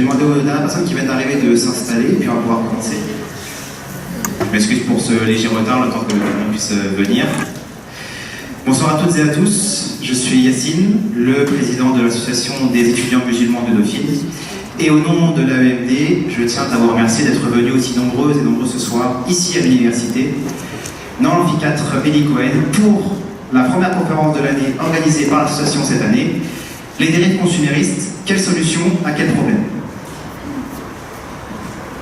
demander aux dernières personnes qui viennent d'arriver de s'installer, et puis on va pouvoir commencer. Je m'excuse pour ce léger retard, le temps que l'on puisse venir. Bonsoir à toutes et à tous, je suis Yacine, le président de l'association des étudiants musulmans de Dauphine. Et au nom de l'AEMD, je tiens à vous remercier d'être venus aussi nombreuses et nombreux ce soir, ici à l'université, dans l'amphithéâtre Elie Cohen, pour la première conférence de l'année organisée par l'association cette année, les dérives consuméristes, quelle solution à quel problème?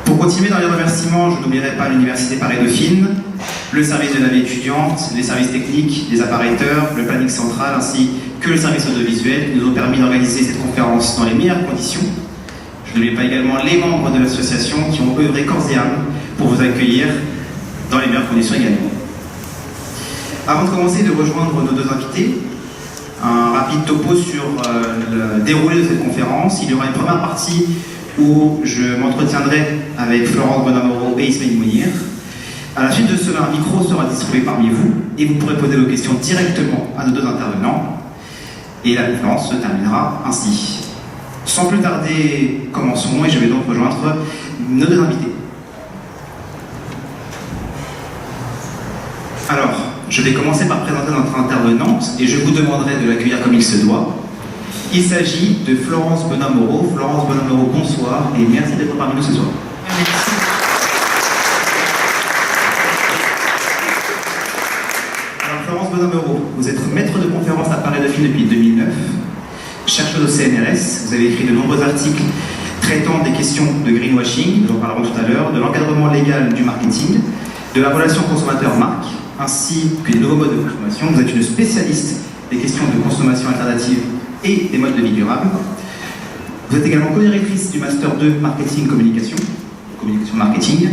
Pour continuer dans les remerciements, je n'oublierai pas l'Université Paris-Dauphine, le service de la vie étudiante, les services techniques, les appareilleurs, le planning central, ainsi que le service audiovisuel qui nous ont permis d'organiser cette conférence dans les meilleures conditions. Je n'oublie pas également les membres de l'association qui ont œuvré corps et âme pour vous accueillir dans les meilleures conditions également. Avant de commencer de rejoindre nos deux invités, un rapide topo sur le déroulé de cette conférence. Il y aura une première partie où je m'entretiendrai avec Florence Bonamoro et Ismaël Mounir. À la suite de cela, un micro sera distribué parmi vous et vous pourrez poser vos questions directement à nos deux intervenants. Et la conférence se terminera ainsi. Sans plus tarder, commençons et je vais donc rejoindre nos deux invités. Alors, je vais commencer par présenter notre intervenante et je vous demanderai de l'accueillir comme il se doit. Il s'agit de Florence Bonamoro. Florence Bonamoro, bonsoir et merci d'être parmi nous ce soir. Merci. Alors, Florence Bonamoro, vous êtes maître de conférence à Paris-Dauphine depuis 2009, chercheuse au CNRS, vous avez écrit de nombreux articles traitant des questions de greenwashing, dont nous parlerons tout à l'heure, de l'encadrement légal du marketing, de la relation consommateur-marque, ainsi que des nouveaux modes de consommation. Vous êtes une spécialiste des questions de consommation alternative et des modes de vie durables. Vous êtes également co-directrice du Master 2 Marketing Communication Marketing,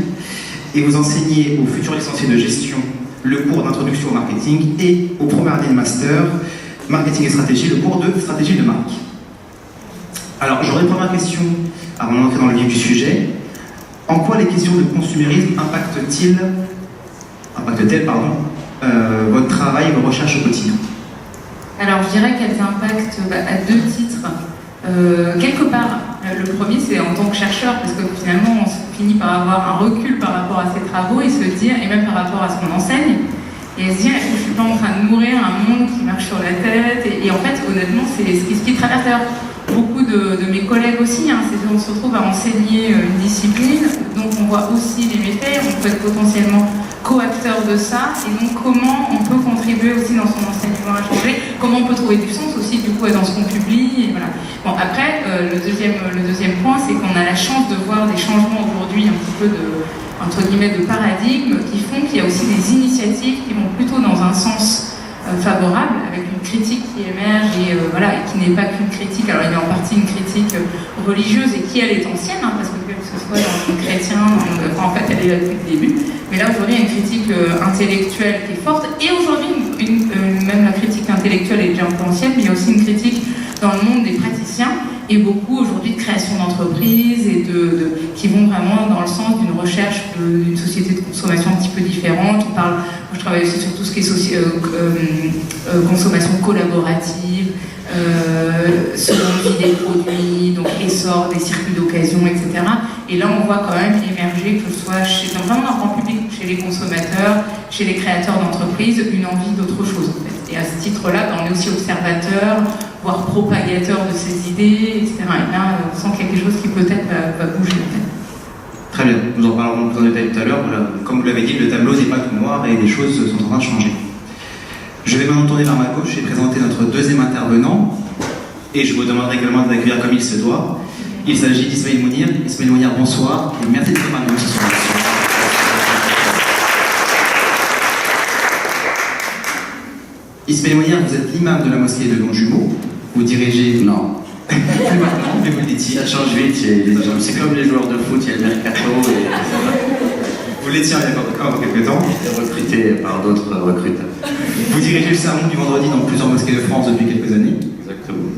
et vous enseignez aux futurs licenciés de gestion le cours d'introduction au marketing et aux premières années de Master Marketing et Stratégie, le cours de stratégie de marque. Alors, j'aurais une première question avant d'entrer dans le vif du sujet. En quoi les questions de consumérisme impactent-elles votre travail et vos recherches au quotidien? Alors, je dirais qu'elles impactent à deux titres. Quelque part, le premier, c'est en tant que chercheur, parce que finalement, on finit par avoir un recul par rapport à ces travaux et se dire, et même par rapport à ce qu'on enseigne, et se dire, est-ce que je ne suis pas en train de nourrir un monde qui marche sur la tête? Et en fait, honnêtement, c'est ce qui traverse d'ailleurs beaucoup de mes collègues aussi, c'est qu'on se retrouve à enseigner une discipline, donc on voit aussi les méfaits, on peut être potentiellement co-acteur de ça, et donc comment on peut contribuer aussi dans son enseignement à changer, comment on peut trouver du sens aussi du coup dans ce qu'on publie, et voilà. Bon, après, le deuxième point, c'est qu'on a la chance de voir des changements aujourd'hui un petit peu entre guillemets de paradigme qui font qu'il y a aussi des initiatives qui vont plutôt dans un sens favorable, avec une critique qui émerge et qui n'est pas qu'une critique, alors il y a en partie une critique religieuse et qui elle est ancienne, parce que ce soit dans le chrétien, en fait elle est là depuis le début, mais là aujourd'hui il y a une critique intellectuelle qui est forte, et aujourd'hui même la critique intellectuelle est déjà un peu ancienne, mais il y a aussi une critique dans le monde des praticiens, et beaucoup aujourd'hui de création d'entreprises et qui vont vraiment dans le sens d'une recherche d'une société de consommation un petit peu différente. Moi je travaille aussi sur tout ce qui est consommation collaborative, seconde vie des produits, donc essor des circuits d'occasion, etc. Et là on voit quand même émerger, que ce soit vraiment dans le grand public, chez les consommateurs, chez les créateurs d'entreprises, une envie d'autre chose en fait. Et à ce titre-là, on est aussi observateur, voire propagateur de ces idées, etc. Et là, on sent qu'il y a quelque chose qui peut-être va bouger. En fait. Très bien, nous en parlerons plus en détail tout à l'heure. Voilà. Comme vous l'avez dit, le tableau n'est pas tout noir et des choses sont en train de changer. Je vais maintenant tourner vers ma gauche et présenter notre deuxième intervenant. Et je vous demanderai également de l'accueillir comme il se doit. Il s'agit d'Ismaël Mounir. Ismaël Mounir, bonsoir et merci d'être parmi nous ce soir. Ismaël Mounir, vous êtes l'imam de la mosquée de Longjumeau. Vous dirigez... Non. Mais vous le dites. Ça change vite, c'est comme les joueurs de foot, il y a le mercato et... Vous l'étiez encore il y a quelques temps. Recruté par d'autres recruteurs. Vous dirigez le sermon du vendredi dans plusieurs mosquées de France depuis quelques années. Exactement.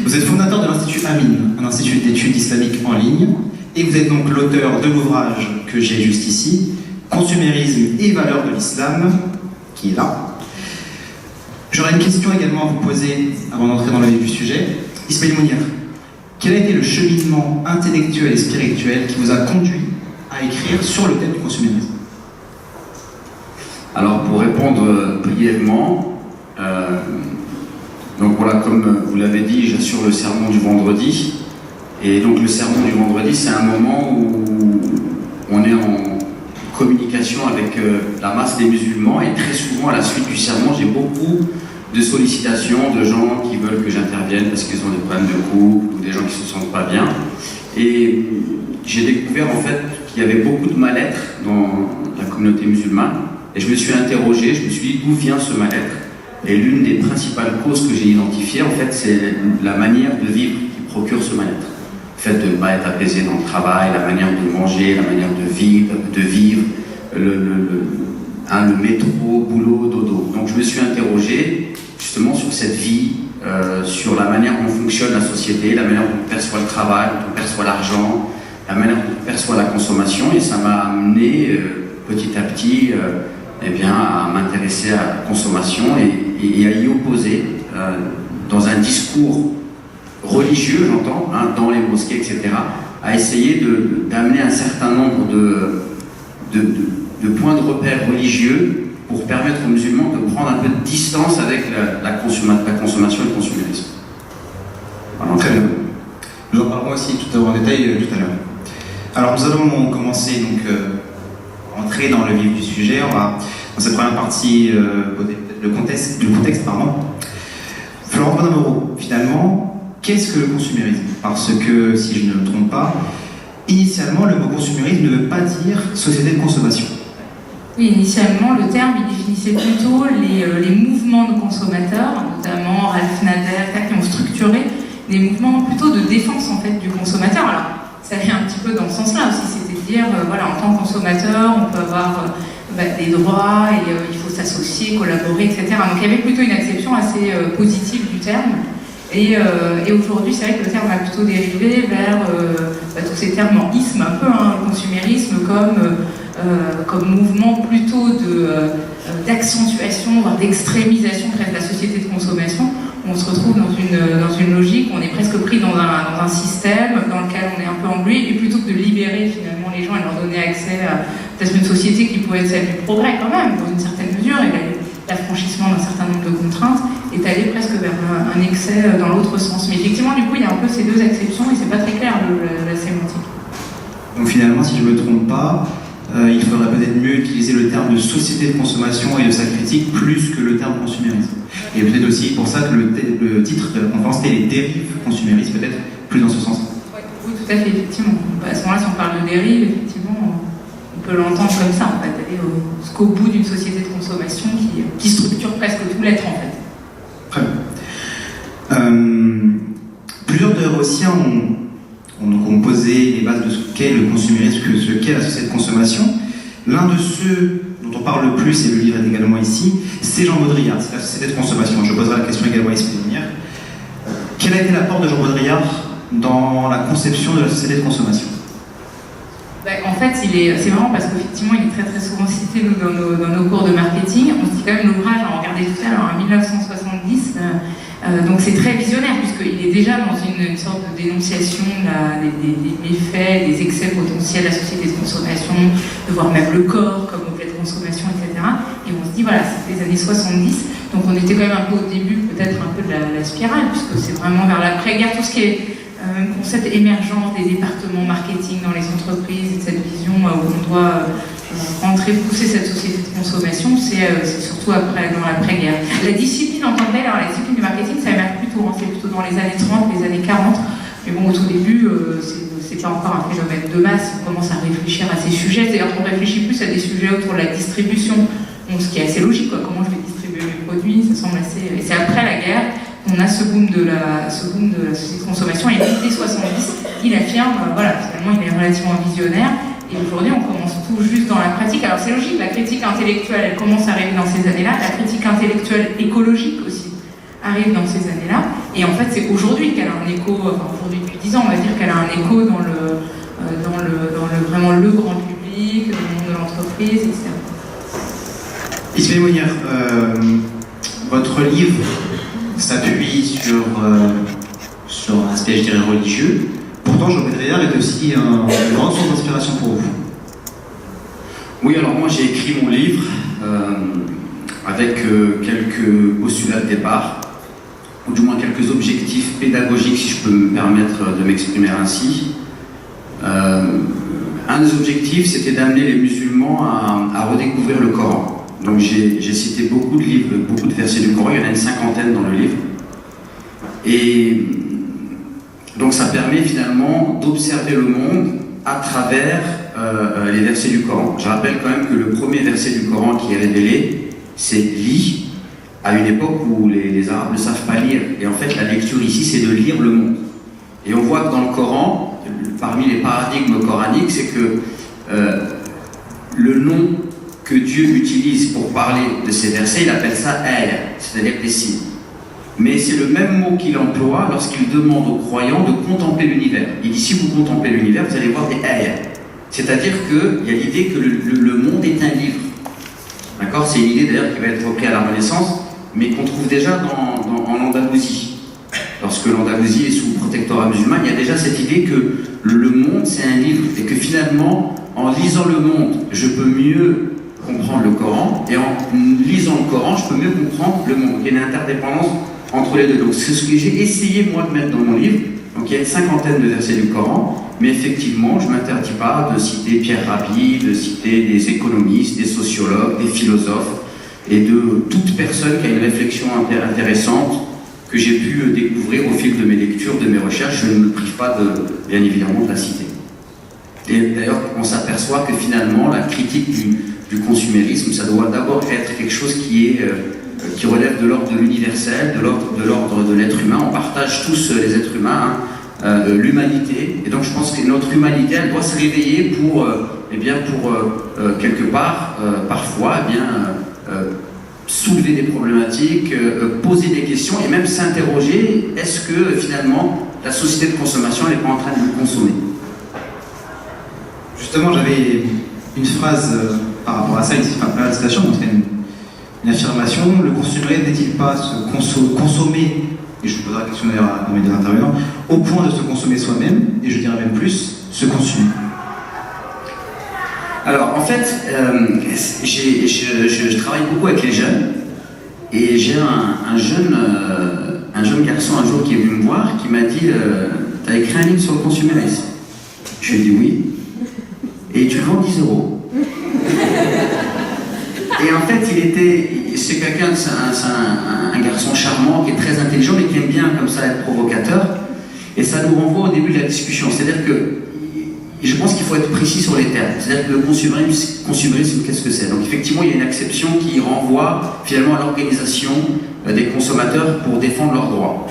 Vous êtes fondateur de l'Institut Amin, un institut d'études islamiques en ligne, et vous êtes donc l'auteur de l'ouvrage que j'ai juste ici, Consumérisme et valeurs de l'islam, qui est là. J'aurais une question également à vous poser avant d'entrer dans le vif du sujet. Ismaël Mounir, quel a été le cheminement intellectuel et spirituel qui vous a conduit à écrire sur le thème du consumérisme? Alors, pour répondre brièvement, donc voilà, comme vous l'avez dit, j'assure le sermon du vendredi. Et donc le sermon du vendredi, c'est un moment où on est en communication avec la masse des musulmans, et très souvent à la suite du sermon, j'ai beaucoup de sollicitations de gens qui veulent que j'intervienne parce qu'ils ont des problèmes de couple ou des gens qui se sentent pas bien. Et j'ai découvert en fait qu'il y avait beaucoup de mal-être dans la communauté musulmane, et je me suis interrogé, je me suis dit d'où vient ce mal-être. Et l'une des principales causes que j'ai identifiées, en fait, c'est la manière de vivre qui procure ce mal-être. Le fait de ne pas être apaisé dans le travail, la manière de manger, la manière de vivre, le métro, boulot, dodo. Donc je me suis interrogé justement sur cette vie, sur la manière dont fonctionne la société, la manière dont on perçoit le travail, dont on perçoit l'argent, la manière dont on perçoit la consommation, et ça m'a amené petit à petit à m'intéresser à la consommation et à y opposer dans un discours religieux, j'entends, dans les mosquées, etc., à essayer d'amener un certain nombre de points de repère religieux pour permettre aux musulmans de prendre un peu de distance avec la consommation et le consumérisme. Voilà, très bien. Nous en parlerons aussi en détail tout à l'heure. Alors nous allons commencer donc entrer dans le vif du sujet. On va dans cette première partie le contexte. Florent Bonamoro, finalement, qu'est-ce que le consumérisme? Parce que, si je ne me trompe pas, initialement, le mot consumérisme ne veut pas dire société de consommation. Oui, initialement, le terme il définissait plutôt les mouvements de consommateurs, notamment Ralph Nader, qui ont structuré des mouvements plutôt de défense en fait, du consommateur. Alors, ça allait un petit peu dans ce sens-là aussi, c'est-à-dire, voilà, en tant que consommateur, on peut avoir des droits et il faut s'associer, collaborer, etc. Donc il y avait plutôt une acception assez positive du terme. Et aujourd'hui, c'est vrai que le terme a plutôt dérivé vers tous ces termes en isme, un peu, le consumérisme comme mouvement plutôt d'accentuation, voire d'extrémisation de la société de consommation. On se retrouve dans une logique où on est presque pris dans un système dans lequel on est un peu englué, et plutôt que de libérer finalement les gens et leur donner accès à peut-être une société qui pourrait être celle du progrès quand même, dans une certaine mesure, et l'affranchissement d'un certain nombre de contraintes, est allé presque vers un excès dans l'autre sens. Mais effectivement, du coup, il y a un peu ces deux acceptions et c'est pas très clair la sémantique. Donc finalement, si je ne me trompe pas, il faudrait peut-être mieux utiliser le terme de société de consommation et de sa critique plus que le terme consumérisme. Et peut-être aussi pour ça que le titre de la conférence était les dérives consuméristes, peut-être plus dans ce sens. Oui, tout à fait, effectivement. À ce moment-là, si on parle de dérive, effectivement, on peut l'entendre comme ça, en fait, aller jusqu'au bout d'une société de consommation qui structure presque tout l'être, en fait. Très bien. Plusieurs théoriciens ont posé les bases de ce qu'est le consumérisme, ce qu'est la société de consommation. L'un de ceux dont on parle le plus, et le livre est également ici, c'est Jean Baudrillard, c'est la société de consommation. Je poserai la question également ici pour venir. Quel a été l'apport de Jean Baudrillard dans la conception de la société de consommation? En fait, c'est marrant parce qu'effectivement, il est très très souvent cité dans nos cours de marketing. On se dit quand même l'ouvrage, on regardait tout à l'heure, en 1970, donc c'est très visionnaire puisqu'il est déjà dans une sorte de dénonciation des méfaits, des excès potentiels de la société de consommation, de voir même le corps comme objet de consommation, etc. Et on se dit, voilà, c'est les années 70, donc on était quand même un peu au début, peut-être un peu de la spirale, puisque c'est vraiment vers l'après-guerre, tout ce qui est concept émergent des départements marketing dans les entreprises, et cette vision où on doit pousser cette société de consommation, c'est surtout dans l'après-guerre. La discipline en tant que telle, alors la discipline du marketing, ça émerge plus tôt, c'est plutôt dans les années 30, les années 40, mais bon, au tout début, c'est pas encore un phénomène de masse, on commence à réfléchir à ces sujets, c'est-à-dire qu'on réfléchit plus à des sujets autour de la distribution, donc ce qui est assez logique, comment je vais distribuer mes produits, ça semble assez... Et c'est après la guerre on a ce boom de la société de consommation, et dès 70, il affirme, voilà, finalement il est relativement visionnaire, et aujourd'hui on commence tout juste dans la pratique. Alors c'est logique, la critique intellectuelle, elle commence à arriver dans ces années-là, la critique intellectuelle écologique aussi arrive dans ces années-là, et en fait c'est aujourd'hui qu'elle a un écho, aujourd'hui depuis 10 ans on va dire qu'elle a un écho dans vraiment le grand public, dans le monde de l'entreprise, etc. Ismaël Mounier, votre livre s'appuie sur un aspect, je dirais, religieux. Pourtant, Jean Baudrillard est aussi une grande source d'inspiration pour vous. Oui, alors moi j'ai écrit mon livre avec quelques postulats de départ, ou du moins quelques objectifs pédagogiques, si je peux me permettre de m'exprimer ainsi. Un des objectifs, c'était d'amener les musulmans à redécouvrir le Coran. Donc j'ai cité beaucoup de livres, beaucoup de versets du Coran, il y en a une 50aine dans le livre. Et donc ça permet finalement d'observer le monde à travers les versets du Coran. Je rappelle quand même que le premier verset du Coran qui est révélé, c'est « lis », à une époque où les Arabes ne savent pas lire. Et en fait, la lecture ici, c'est de lire le monde. Et on voit que dans le Coran, parmi les paradigmes coraniques, c'est que le nom que Dieu utilise pour parler de ces versets, il appelle ça « ayah », c'est-à-dire des signes. Mais c'est le même mot qu'il emploie lorsqu'il demande aux croyants de contempler l'univers. Il dit, si vous contemplez l'univers, vous allez voir des ayahs. C'est-à-dire qu'il y a l'idée que le monde est un livre. D'accord ? C'est une idée d'ailleurs qui va être reprise à la Renaissance, mais qu'on trouve déjà en Andalousie. Lorsque l'Andalousie est sous protectorat musulman, il y a déjà cette idée que le monde c'est un livre, et que finalement, en lisant le monde, je peux mieux comprendre le Coran, et en lisant le Coran, je peux mieux comprendre le monde. Il y a une interdépendance entre les deux. Donc c'est ce que j'ai essayé moi de mettre dans mon livre. Donc il y a une 50aine de versets du Coran, mais effectivement je ne m'interdis pas de citer Pierre Rabhi, de citer des économistes, des sociologues, des philosophes, et de toute personne qui a une réflexion intéressante que j'ai pu découvrir au fil de mes lectures, de mes recherches. Je ne me prive pas bien évidemment de la citer. Et d'ailleurs on s'aperçoit que finalement la critique du consumérisme, ça doit d'abord être quelque chose qui relève de l'ordre de l'universel, de l'ordre de l'être humain. On partage tous les êtres humains, l'humanité, et donc je pense que notre humanité, elle doit se réveiller pour quelque part, parfois, soulever des problématiques, poser des questions, et même s'interroger, est-ce que finalement la société de consommation n'est pas en train de nous consommer? Justement, j'avais une phrase par rapport à ça, pas la citation, mais une affirmation. Le consumérisme n'est-il pas se consommer, et je vous poserai la question d'ailleurs à mes deux intervenants, au point de se consommer soi-même, et je dirais même plus, se consumer? Alors en fait, je travaille beaucoup avec les jeunes, et j'ai un jeune garçon un jour qui est venu me voir, qui m'a dit « T'as écrit un livre sur le consumérisme ?» Je lui ai dit « Oui. » Et tu le vends 10 €. Et en fait, c'est quelqu'un, c'est un garçon charmant, qui est très intelligent, mais qui aime bien comme ça être provocateur. Et ça nous renvoie au début de la discussion. C'est-à-dire que je pense qu'il faut être précis sur les termes. C'est-à-dire que le consumérisme, qu'est-ce que c'est? Donc effectivement, il y a une acception qui renvoie finalement à l'organisation des consommateurs pour défendre leurs droits.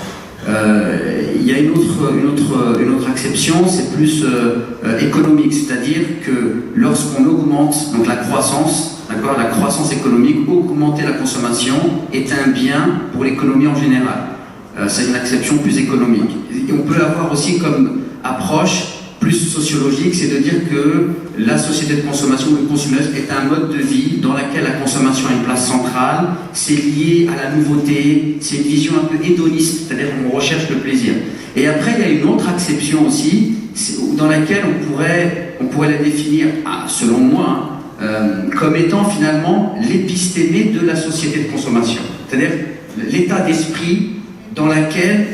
Il y a une autre acception, c'est plus économique, c'est-à-dire que lorsqu'on augmente donc la croissance, d'accord, la croissance économique, augmenter la consommation est un bien pour l'économie en général. C'est une acception plus économique. Et on peut l'avoir aussi comme approche plus sociologique, c'est de dire que la société de consommation, le consumérisme, est un mode de vie dans lequel la consommation a une place centrale, c'est lié à la nouveauté, c'est une vision un peu hédoniste, c'est-à-dire qu'on recherche le plaisir. Et après, il y a une autre acception aussi, dans laquelle on pourrait la définir, selon moi, comme étant finalement l'épistémé de la société de consommation, c'est-à-dire l'état d'esprit dans lequel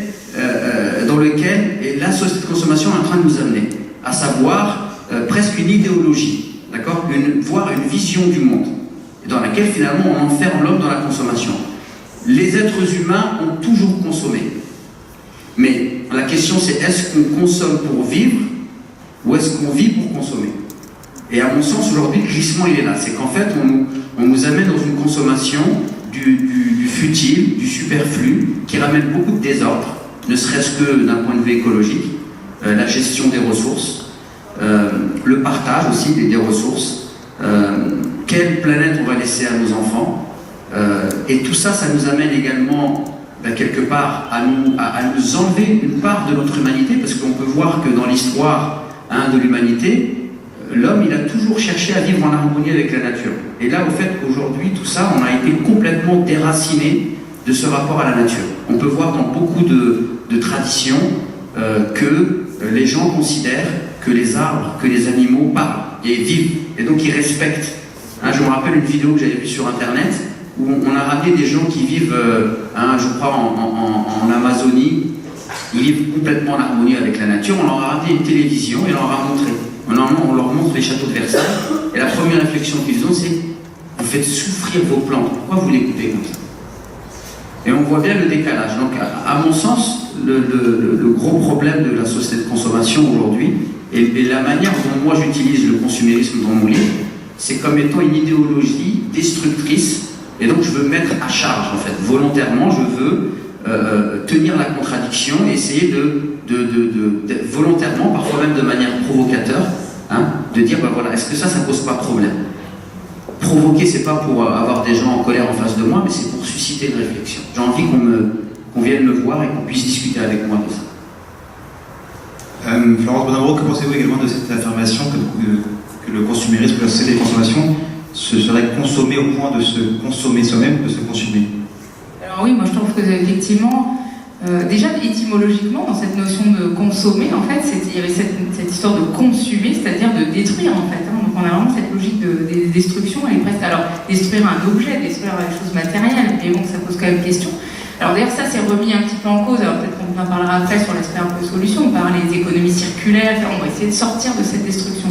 la société de consommation est en train de nous amener, à savoir presque une idéologie, d'accord, voire une vision du monde, dans laquelle finalement on enferme l'homme dans la consommation. Les êtres humains ont toujours consommé, mais la question c'est est-ce qu'on consomme pour vivre ou est-ce qu'on vit pour consommer? Et à mon sens aujourd'hui le glissement il est là, c'est qu'en fait on nous amène dans une consommation du futile, du superflu, qui ramène beaucoup de désordre, ne serait-ce que d'un point de vue écologique, la gestion des ressources, le partage aussi des ressources, quelle planète on va laisser à nos enfants, et tout ça, ça nous amène également quelque part à nous enlever une part de notre humanité, parce qu'on peut voir que dans l'histoire de l'humanité, l'homme il a toujours cherché à vivre en harmonie avec la nature. Et là, au fait qu'aujourd'hui, tout ça, on a été complètement déraciné de ce rapport à la nature. On peut voir dans beaucoup de traditions que les gens considèrent que les arbres, que les animaux parlent et vivent, et donc ils respectent. Hein, je me rappelle une vidéo que j'avais vue sur Internet, où on a ramené des gens qui vivent, je crois, en Amazonie. Ils vivent complètement en harmonie avec la nature. On leur a ramené une télévision et on leur a montré. On leur montre les châteaux de Versailles. Et la première réflexion qu'ils ont, c'est: vous faites souffrir vos plantes. Pourquoi vous les coupez comme ça? Et on voit bien le décalage. Donc, à mon sens, le gros problème de la société de consommation aujourd'hui, et la manière dont moi j'utilise le consumérisme dans mon livre, c'est comme étant une idéologie destructrice. Et donc, je veux mettre à charge, en fait, volontairement, je veux tenir la contradiction et essayer de volontairement, parfois même de manière provocateur, hein, de dire, ben voilà, est-ce que ça pose pas problème? Provoquer, c'est pas pour avoir des gens en colère en face de moi, mais c'est pour susciter une réflexion. J'ai envie qu'on vienne me voir et qu'on puisse discuter avec moi de ça. Florence Bonavero, que pensez-vous également de cette affirmation que le consumérisme, que la société de consommation, ce serait consommer au point de se consommer soi-même, de se consumer? Alors oui, moi je trouve que effectivement, déjà étymologiquement, dans cette notion de consommer, en fait, il y avait cette histoire de consumer, c'est-à-dire de détruire en fait. Hein. Donc on a vraiment cette logique de destruction, elle est presque. Alors détruire un objet, détruire des choses matérielles, mais bon, ça pose quand même question. Alors d'ailleurs ça s'est remis un petit peu en cause, alors peut-être qu'on en parlera après sur l'aspect un peu solution, on parle des économies circulaires, on va essayer de sortir de cette destruction.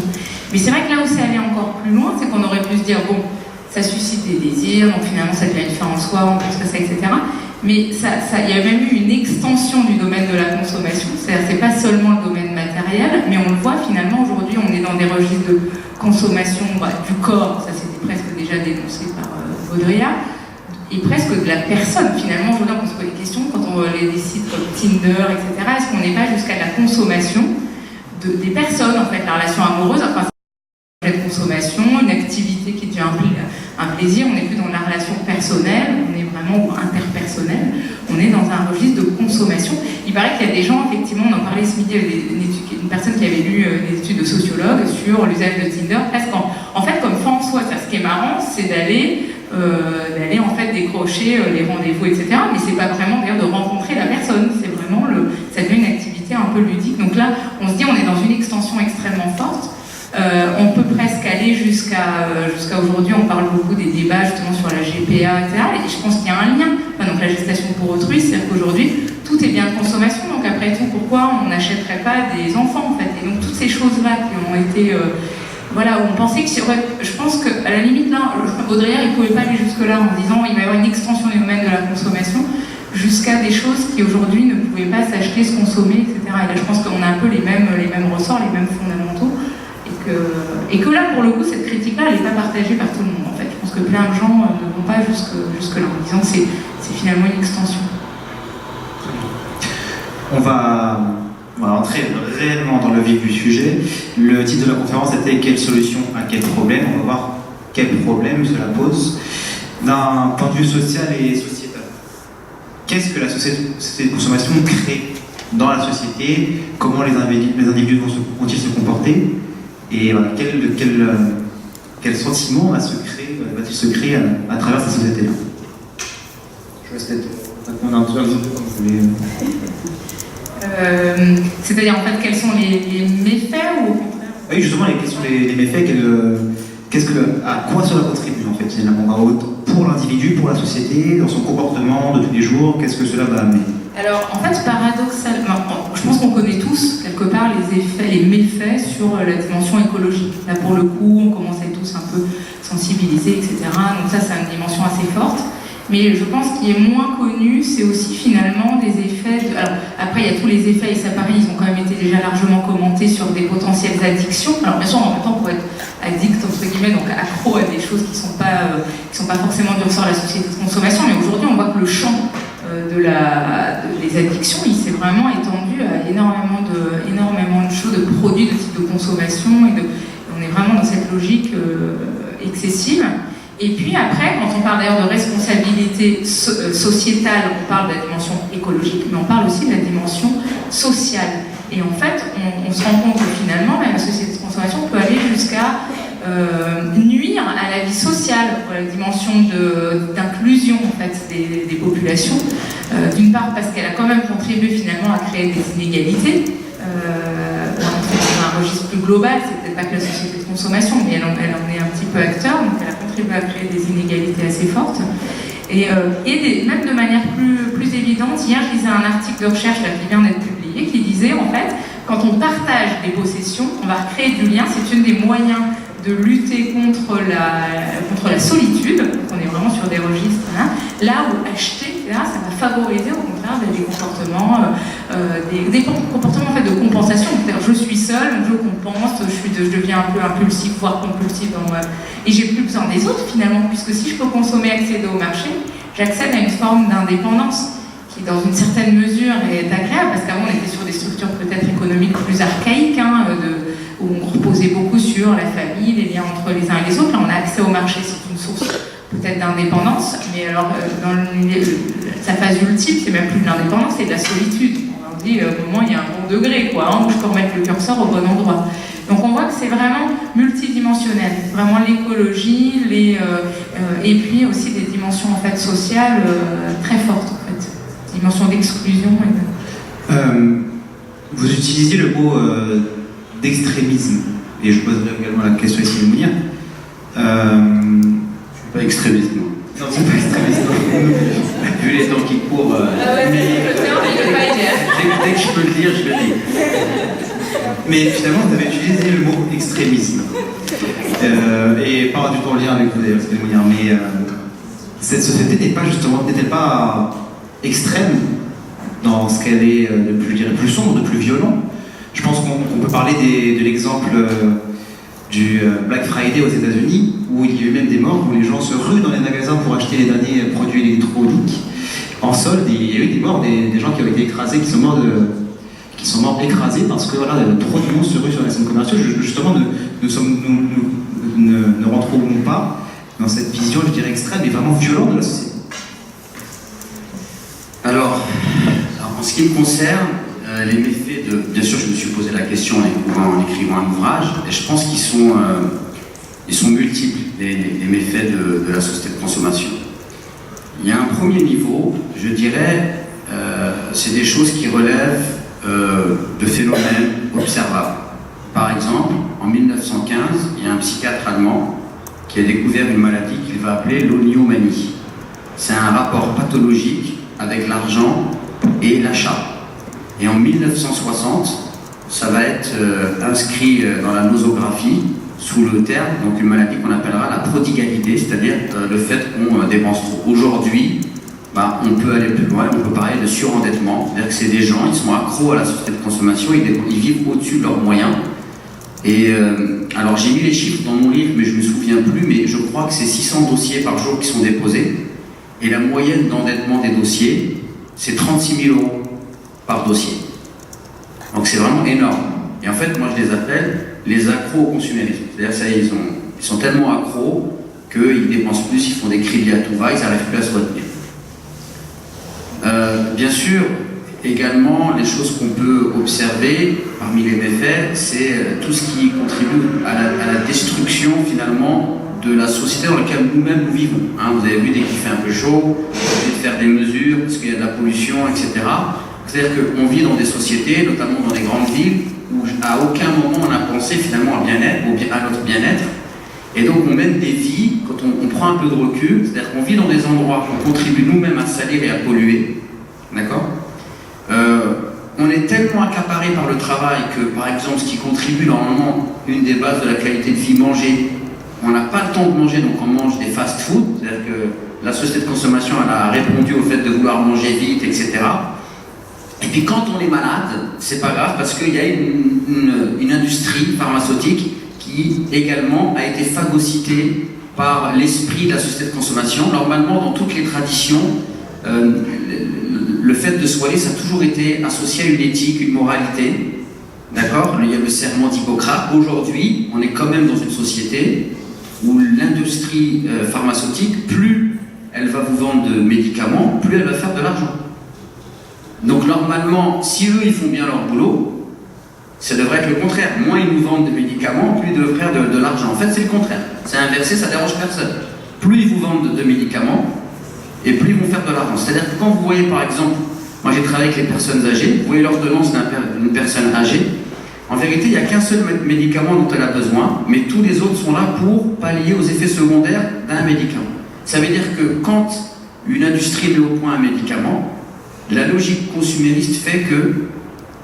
Mais c'est vrai que là où c'est allé encore plus loin, c'est qu'on aurait pu se dire, bon, ça suscite des désirs, donc finalement ça devient une fin en soi, on pense que ça, etc. Mais il y a même eu une extension du domaine de la consommation, c'est-à-dire c'est pas seulement le domaine matériel, mais on le voit finalement aujourd'hui, on est dans des registres de consommation du corps, ça c'était presque déjà dénoncé par Baudrillard, et presque de la personne finalement. Je veux dire qu'on se pose des questions quand on voit les sites comme Tinder, etc. Est-ce qu'on n'est pas jusqu'à la consommation des personnes, en fait, la relation amoureuse, enfin, c'est une consommation, une activité qui devient un plaisir, on n'est plus dans la relation personnelle, on est vraiment interpersonnel, on est dans un registre de consommation. Il paraît qu'il y a des gens, effectivement, on en parlait ce midi, une personne qui avait lu des études de sociologue sur l'usage de Tinder, presque en fait comme fin en soi. Ce qui est marrant, c'est d'aller en fait décrocher les rendez-vous, etc. Mais c'est pas vraiment d'ailleurs de rencontrer la personne, c'est vraiment ça devient une activité un peu ludique. Donc là, on se dit on est dans une extension extrêmement forte. On peut presque aller jusqu'à aujourd'hui, on parle beaucoup des débats justement sur la GPA, etc. Et je pense qu'il y a un lien. Enfin, donc la gestation pour autrui, c'est-à-dire qu'aujourd'hui, tout est bien de consommation. Donc après tout, pourquoi on n'achèterait pas des enfants en fait? Et donc toutes ces choses-là qui ont été voilà, où on pensait que je pense qu'à la limite là, Baudrillard il ne pouvait pas aller jusque-là en disant il va y avoir une extension du domaine de la consommation jusqu'à des choses qui aujourd'hui ne pouvaient pas s'acheter, se consommer, etc. Et là je pense qu'on a un peu les mêmes ressorts, les mêmes fondamentaux, et que là pour le coup cette critique-là elle n'est pas partagée par tout le monde en fait. Je pense que plein de gens ne vont pas jusque-là en disant que c'est finalement une extension. On va entrer réellement dans le vif du sujet. Le titre de la conférence était « Quelle solution à quel problème ?» On va voir quel problème cela pose d'un point de vue social et sociétal. Qu'est-ce que la société de consommation crée dans la société? Comment les individus vont-ils se comporter? Et voilà, quel sentiment va-t-il se créer à travers cette société-là? Je laisse peut-être répondre un peu comme vous voulez. C'est-à-dire en fait quels sont les méfaits ou au contraire? Oui, justement, quels sont les méfaits, à quoi cela contribue en fait finalement, pour l'individu, pour la société, dans son comportement de tous les jours, qu'est-ce que cela va amener? Alors en fait paradoxalement, je pense qu'on connaît tous quelque part les méfaits sur la dimension écologique. Là pour le coup, on commence à être tous un peu sensibilisés, etc. Donc ça c'est une dimension assez forte. Mais je pense qu'il est moins connu, c'est aussi finalement des effets. Alors, après, il y a tous les effets, et ça pareil, ils ont quand même été déjà largement commentés sur des potentielles addictions. Alors, bien sûr, en même temps, pour être addict, entre guillemets, donc accro à des choses qui sont pas forcément du ressort de la société de consommation, mais aujourd'hui, on voit que le champ des addictions, il s'est vraiment étendu à énormément de choses, de produits, de types de consommation, et on est vraiment dans cette logique excessive. Et puis après, quand on parle d'ailleurs de responsabilité sociétale, on parle de la dimension écologique, mais on parle aussi de la dimension sociale. Et en fait, on se rend compte que finalement, même la société de consommation peut aller jusqu'à nuire à la vie sociale, pour la dimension d'inclusion en fait, des populations. D'une part parce qu'elle a quand même contribué finalement à créer des inégalités. Un registre plus global, c'est peut-être pas que la société de consommation, mais elle en est un petit peu acteur, donc elle a contribué à créer des inégalités assez fortes. Et même de manière plus évidente, hier je lisais un article de recherche là, qui vient d'être publié, qui disait en fait, quand on partage des possessions, on va recréer du lien, c'est une des moyens de lutter contre la solitude, donc on est vraiment sur des registres, là où acheter, là, ça va favoriser au contraire des comportements, des comportements en fait, de compensation, c'est-à-dire je suis seule, donc je compense, je deviens un peu impulsif, voire compulsif, et j'ai plus besoin des autres finalement, puisque si je peux consommer, accéder au marché, j'accède à une forme d'indépendance qui dans une certaine mesure est agréable, parce qu'avant on était sur des structures peut-être économiques plus archaïques, où on reposait beaucoup sur la famille, les liens entre les uns et les autres. Là, on a accès au marché, c'est une source peut-être d'indépendance, mais alors dans sa phase ultime, c'est même plus de l'indépendance, c'est de la solitude. On dit, au moment, il y a un bon degré, où je peux remettre le curseur au bon endroit. Donc on voit que c'est vraiment multidimensionnel, vraiment l'écologie, et puis aussi des dimensions en fait, sociales très fortes, en fait. Dimension d'exclusion. Vous utilisiez le mot d'extrémisme, et je poserai également la question ici de Mounia. Je suis pas extrémiste, non. Non, c'est pas extrémiste. Vu les temps qui courent. Dès que je peux le dire, je le dis. Mais finalement, vous avez utilisé le mot extrémisme. Et pas du tout en lien avec vous, d'ailleurs, Mounia, mais cette société n'était-elle pas extrême dans ce qu'elle est de plus sombre, de plus violent. Je pense qu'on peut parler de l'exemple du Black Friday aux États-Unis, où il y a eu même des morts, où les gens se ruent dans les magasins pour acheter les derniers produits électroniques. En solde, il y a eu des morts, des gens qui ont été écrasés, qui sont morts écrasés parce que voilà, trop de monde se rue sur la scène commerciale. Justement, ne rentrons pas dans cette vision, je dirais, extrême et vraiment violente de la société. Alors, en ce qui me concerne, les méfaits de... Bien sûr, je me suis posé la question en écrivant un ouvrage, et je pense qu'ils sont multiples, les méfaits de la société de consommation. Il y a un premier niveau, je dirais, c'est des choses qui relèvent de phénomènes observables. Par exemple, en 1915, il y a un psychiatre allemand qui a découvert une maladie qu'il va appeler l'oniomanie. C'est un rapport pathologique avec l'argent et l'achat. Et en 1960, ça va être inscrit dans la nosographie sous le terme, donc une maladie qu'on appellera la prodigalité, c'est-à-dire le fait qu'on dépense trop. Aujourd'hui, on peut aller plus loin, on peut parler de surendettement, c'est-à-dire que c'est des gens, ils sont accros à la société de consommation, ils vivent au-dessus de leurs moyens. Et alors j'ai mis les chiffres dans mon livre, mais je ne me souviens plus, mais je crois que c'est 600 dossiers par jour qui sont déposés, et la moyenne d'endettement des dossiers, c'est 36 000 € par dossier. Donc c'est vraiment énorme. Et en fait, moi je les appelle les accros au consumérisme. C'est-à-dire ça, ils sont tellement accros qu'ils dépensent plus, ils font des crédits à tout va, ils n'arrivent plus à se retenir. Bien sûr, également, les choses qu'on peut observer parmi les méfaits, c'est tout ce qui contribue à la destruction finalement de la société dans laquelle nous-mêmes nous vivons. Vous avez vu, dès qu'il fait un peu chaud, on est obligé de faire des mesures parce qu'il y a de la pollution, etc. C'est-à-dire qu'on vit dans des sociétés, notamment dans des grandes villes, où à aucun moment on a pensé finalement à bien-être, à notre bien-être. Et donc on mène des vies, quand on prend un peu de recul, c'est-à-dire qu'on vit dans des endroits où on contribue nous-mêmes à salir et à polluer. D'accord ? On est tellement accaparé par le travail que, par exemple, ce qui contribue normalement, une des bases de la qualité de vie, manger, on n'a pas le temps de manger, donc on mange des fast-food, c'est-à-dire que la société de consommation elle a répondu au fait de vouloir manger vite, etc. Et puis quand on est malade, c'est pas grave parce qu'il y a une industrie pharmaceutique qui également a été phagocytée par l'esprit de la société de consommation. Normalement, dans toutes les traditions, le fait de soigner, ça a toujours été associé à une éthique, une moralité. D'accord ? Il y a le serment d'Hippocrate. Aujourd'hui, on est quand même dans une société où l'industrie pharmaceutique, plus elle va vous vendre de médicaments, plus elle va faire de l'argent. Donc normalement, si eux ils font bien leur boulot, ça devrait être le contraire. Moins ils nous vendent de médicaments, plus d'offrir de l'argent. En fait, c'est le contraire. C'est inversé, ça dérange personne. Plus ils vous vendent de médicaments, et plus ils vont faire de l'argent. C'est-à-dire que quand vous voyez, par exemple, moi j'ai travaillé avec les personnes âgées, vous voyez l'ordonnance d'une personne âgée, en vérité, il n'y a qu'un seul médicament dont elle a besoin, mais tous les autres sont là pour pallier aux effets secondaires d'un médicament. Ça veut dire que quand une industrie met au point un médicament, la logique consumériste fait que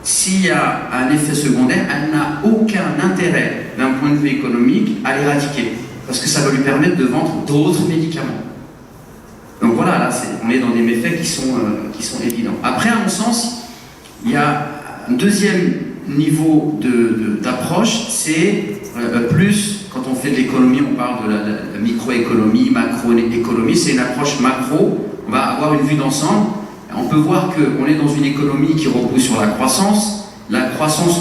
s'il y a un effet secondaire, elle n'a aucun intérêt d'un point de vue économique à l'éradiquer, parce que ça va lui permettre de vendre d'autres médicaments. Donc voilà, là, on est dans des méfaits qui sont évidents. Après, à mon sens, il y a un deuxième niveau d'approche, c'est plus, quand on fait de l'économie, on parle de la microéconomie, macroéconomie, c'est une approche macro, on va avoir une vue d'ensemble. On peut voir qu'on est dans une économie qui repose sur la croissance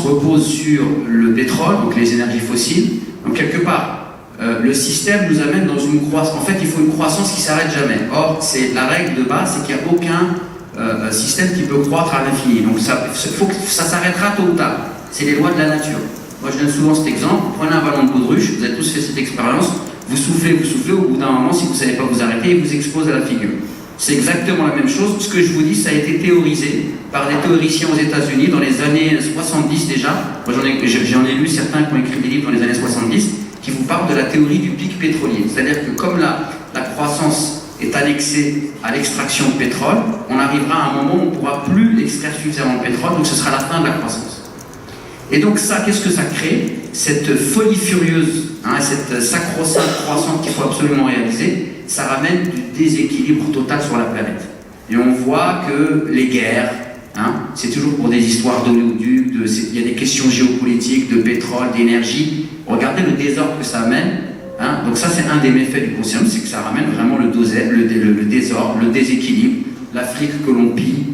repose sur le pétrole, donc les énergies fossiles, donc quelque part, le système nous amène dans une croissance. En fait, il faut une croissance qui ne s'arrête jamais. Or, la règle de base, c'est qu'il n'y a aucun système qui peut croître à l'infini. Donc, ça s'arrêtera tôt ou tard. C'est les lois de la nature. Moi, je donne souvent cet exemple. Prenez un ballon de baudruche, vous avez tous fait cette expérience. Vous soufflez, au bout d'un moment, si vous ne savez pas vous arrêter, il vous explose à la figure. C'est exactement la même chose. Ce que je vous dis, ça a été théorisé par des théoriciens aux États-Unis dans les années 70 déjà. Moi, j'en ai lu certains qui ont écrit des livres dans les années 70. Qui vous parle de la théorie du pic pétrolier. C'est-à-dire que comme la croissance est annexée à l'extraction de pétrole, on arrivera à un moment où on ne pourra plus extraire suffisamment de pétrole, donc ce sera la fin de la croissance. Et donc ça, qu'est-ce que ça crée? Cette folie furieuse, cette sacro-sainte croissance qu'il faut absolument réaliser, ça ramène du déséquilibre total sur la planète. Et on voit que les guerres, c'est toujours pour des histoires d'oléoducs, il y a des questions géopolitiques, de pétrole, d'énergie. Regardez le désordre que ça amène. Donc ça, c'est un des méfaits du consumérisme, c'est que ça ramène vraiment le désordre, le déséquilibre, l'Afrique que l'on pille,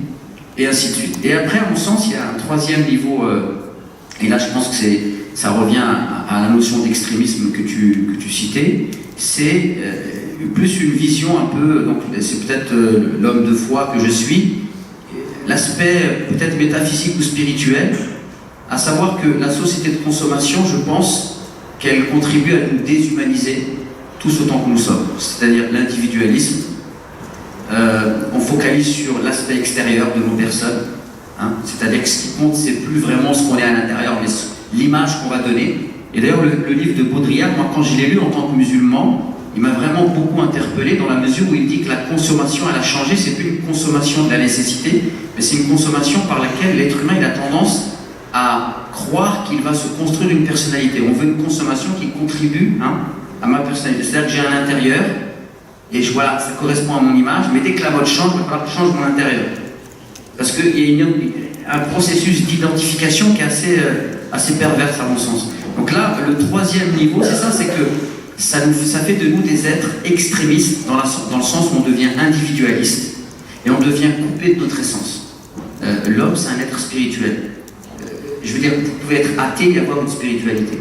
et ainsi de suite. Et après, à mon sens, il y a un troisième niveau, et là, je pense que ça revient à la notion d'extrémisme que tu citais, c'est plus une vision un peu, donc c'est peut-être l'homme de foi que je suis, l'aspect peut-être métaphysique ou spirituel, à savoir que la société de consommation, je pense qu'elle contribue à nous déshumaniser tous autant que nous sommes, c'est-à-dire l'individualisme. On focalise sur l'aspect extérieur de nos personnes, c'est-à-dire que ce qui compte, c'est plus vraiment ce qu'on est à l'intérieur, mais l'image qu'on va donner. Et d'ailleurs, le livre de Baudrillard, moi, quand je l'ai lu en tant que musulman, il m'a vraiment beaucoup interpellé dans la mesure où il dit que la consommation, elle a changé, c'est plus une consommation de la nécessité, mais c'est une consommation par laquelle l'être humain, il a tendance à croire qu'il va se construire une personnalité. On veut une consommation qui contribue à ma personnalité. C'est-à-dire que j'ai un intérieur, et voilà, ça correspond à mon image, mais dès que la mode change, il va falloir que je change mon intérieur. Parce qu'il y a un processus d'identification qui est assez pervers à mon sens. Donc là, le troisième niveau, c'est ça, c'est que ça fait de nous des êtres extrémistes dans le sens où on devient individualiste et on devient coupé de notre essence. L'homme, c'est un être spirituel. Je veux dire, vous pouvez être athée et avoir une spiritualité.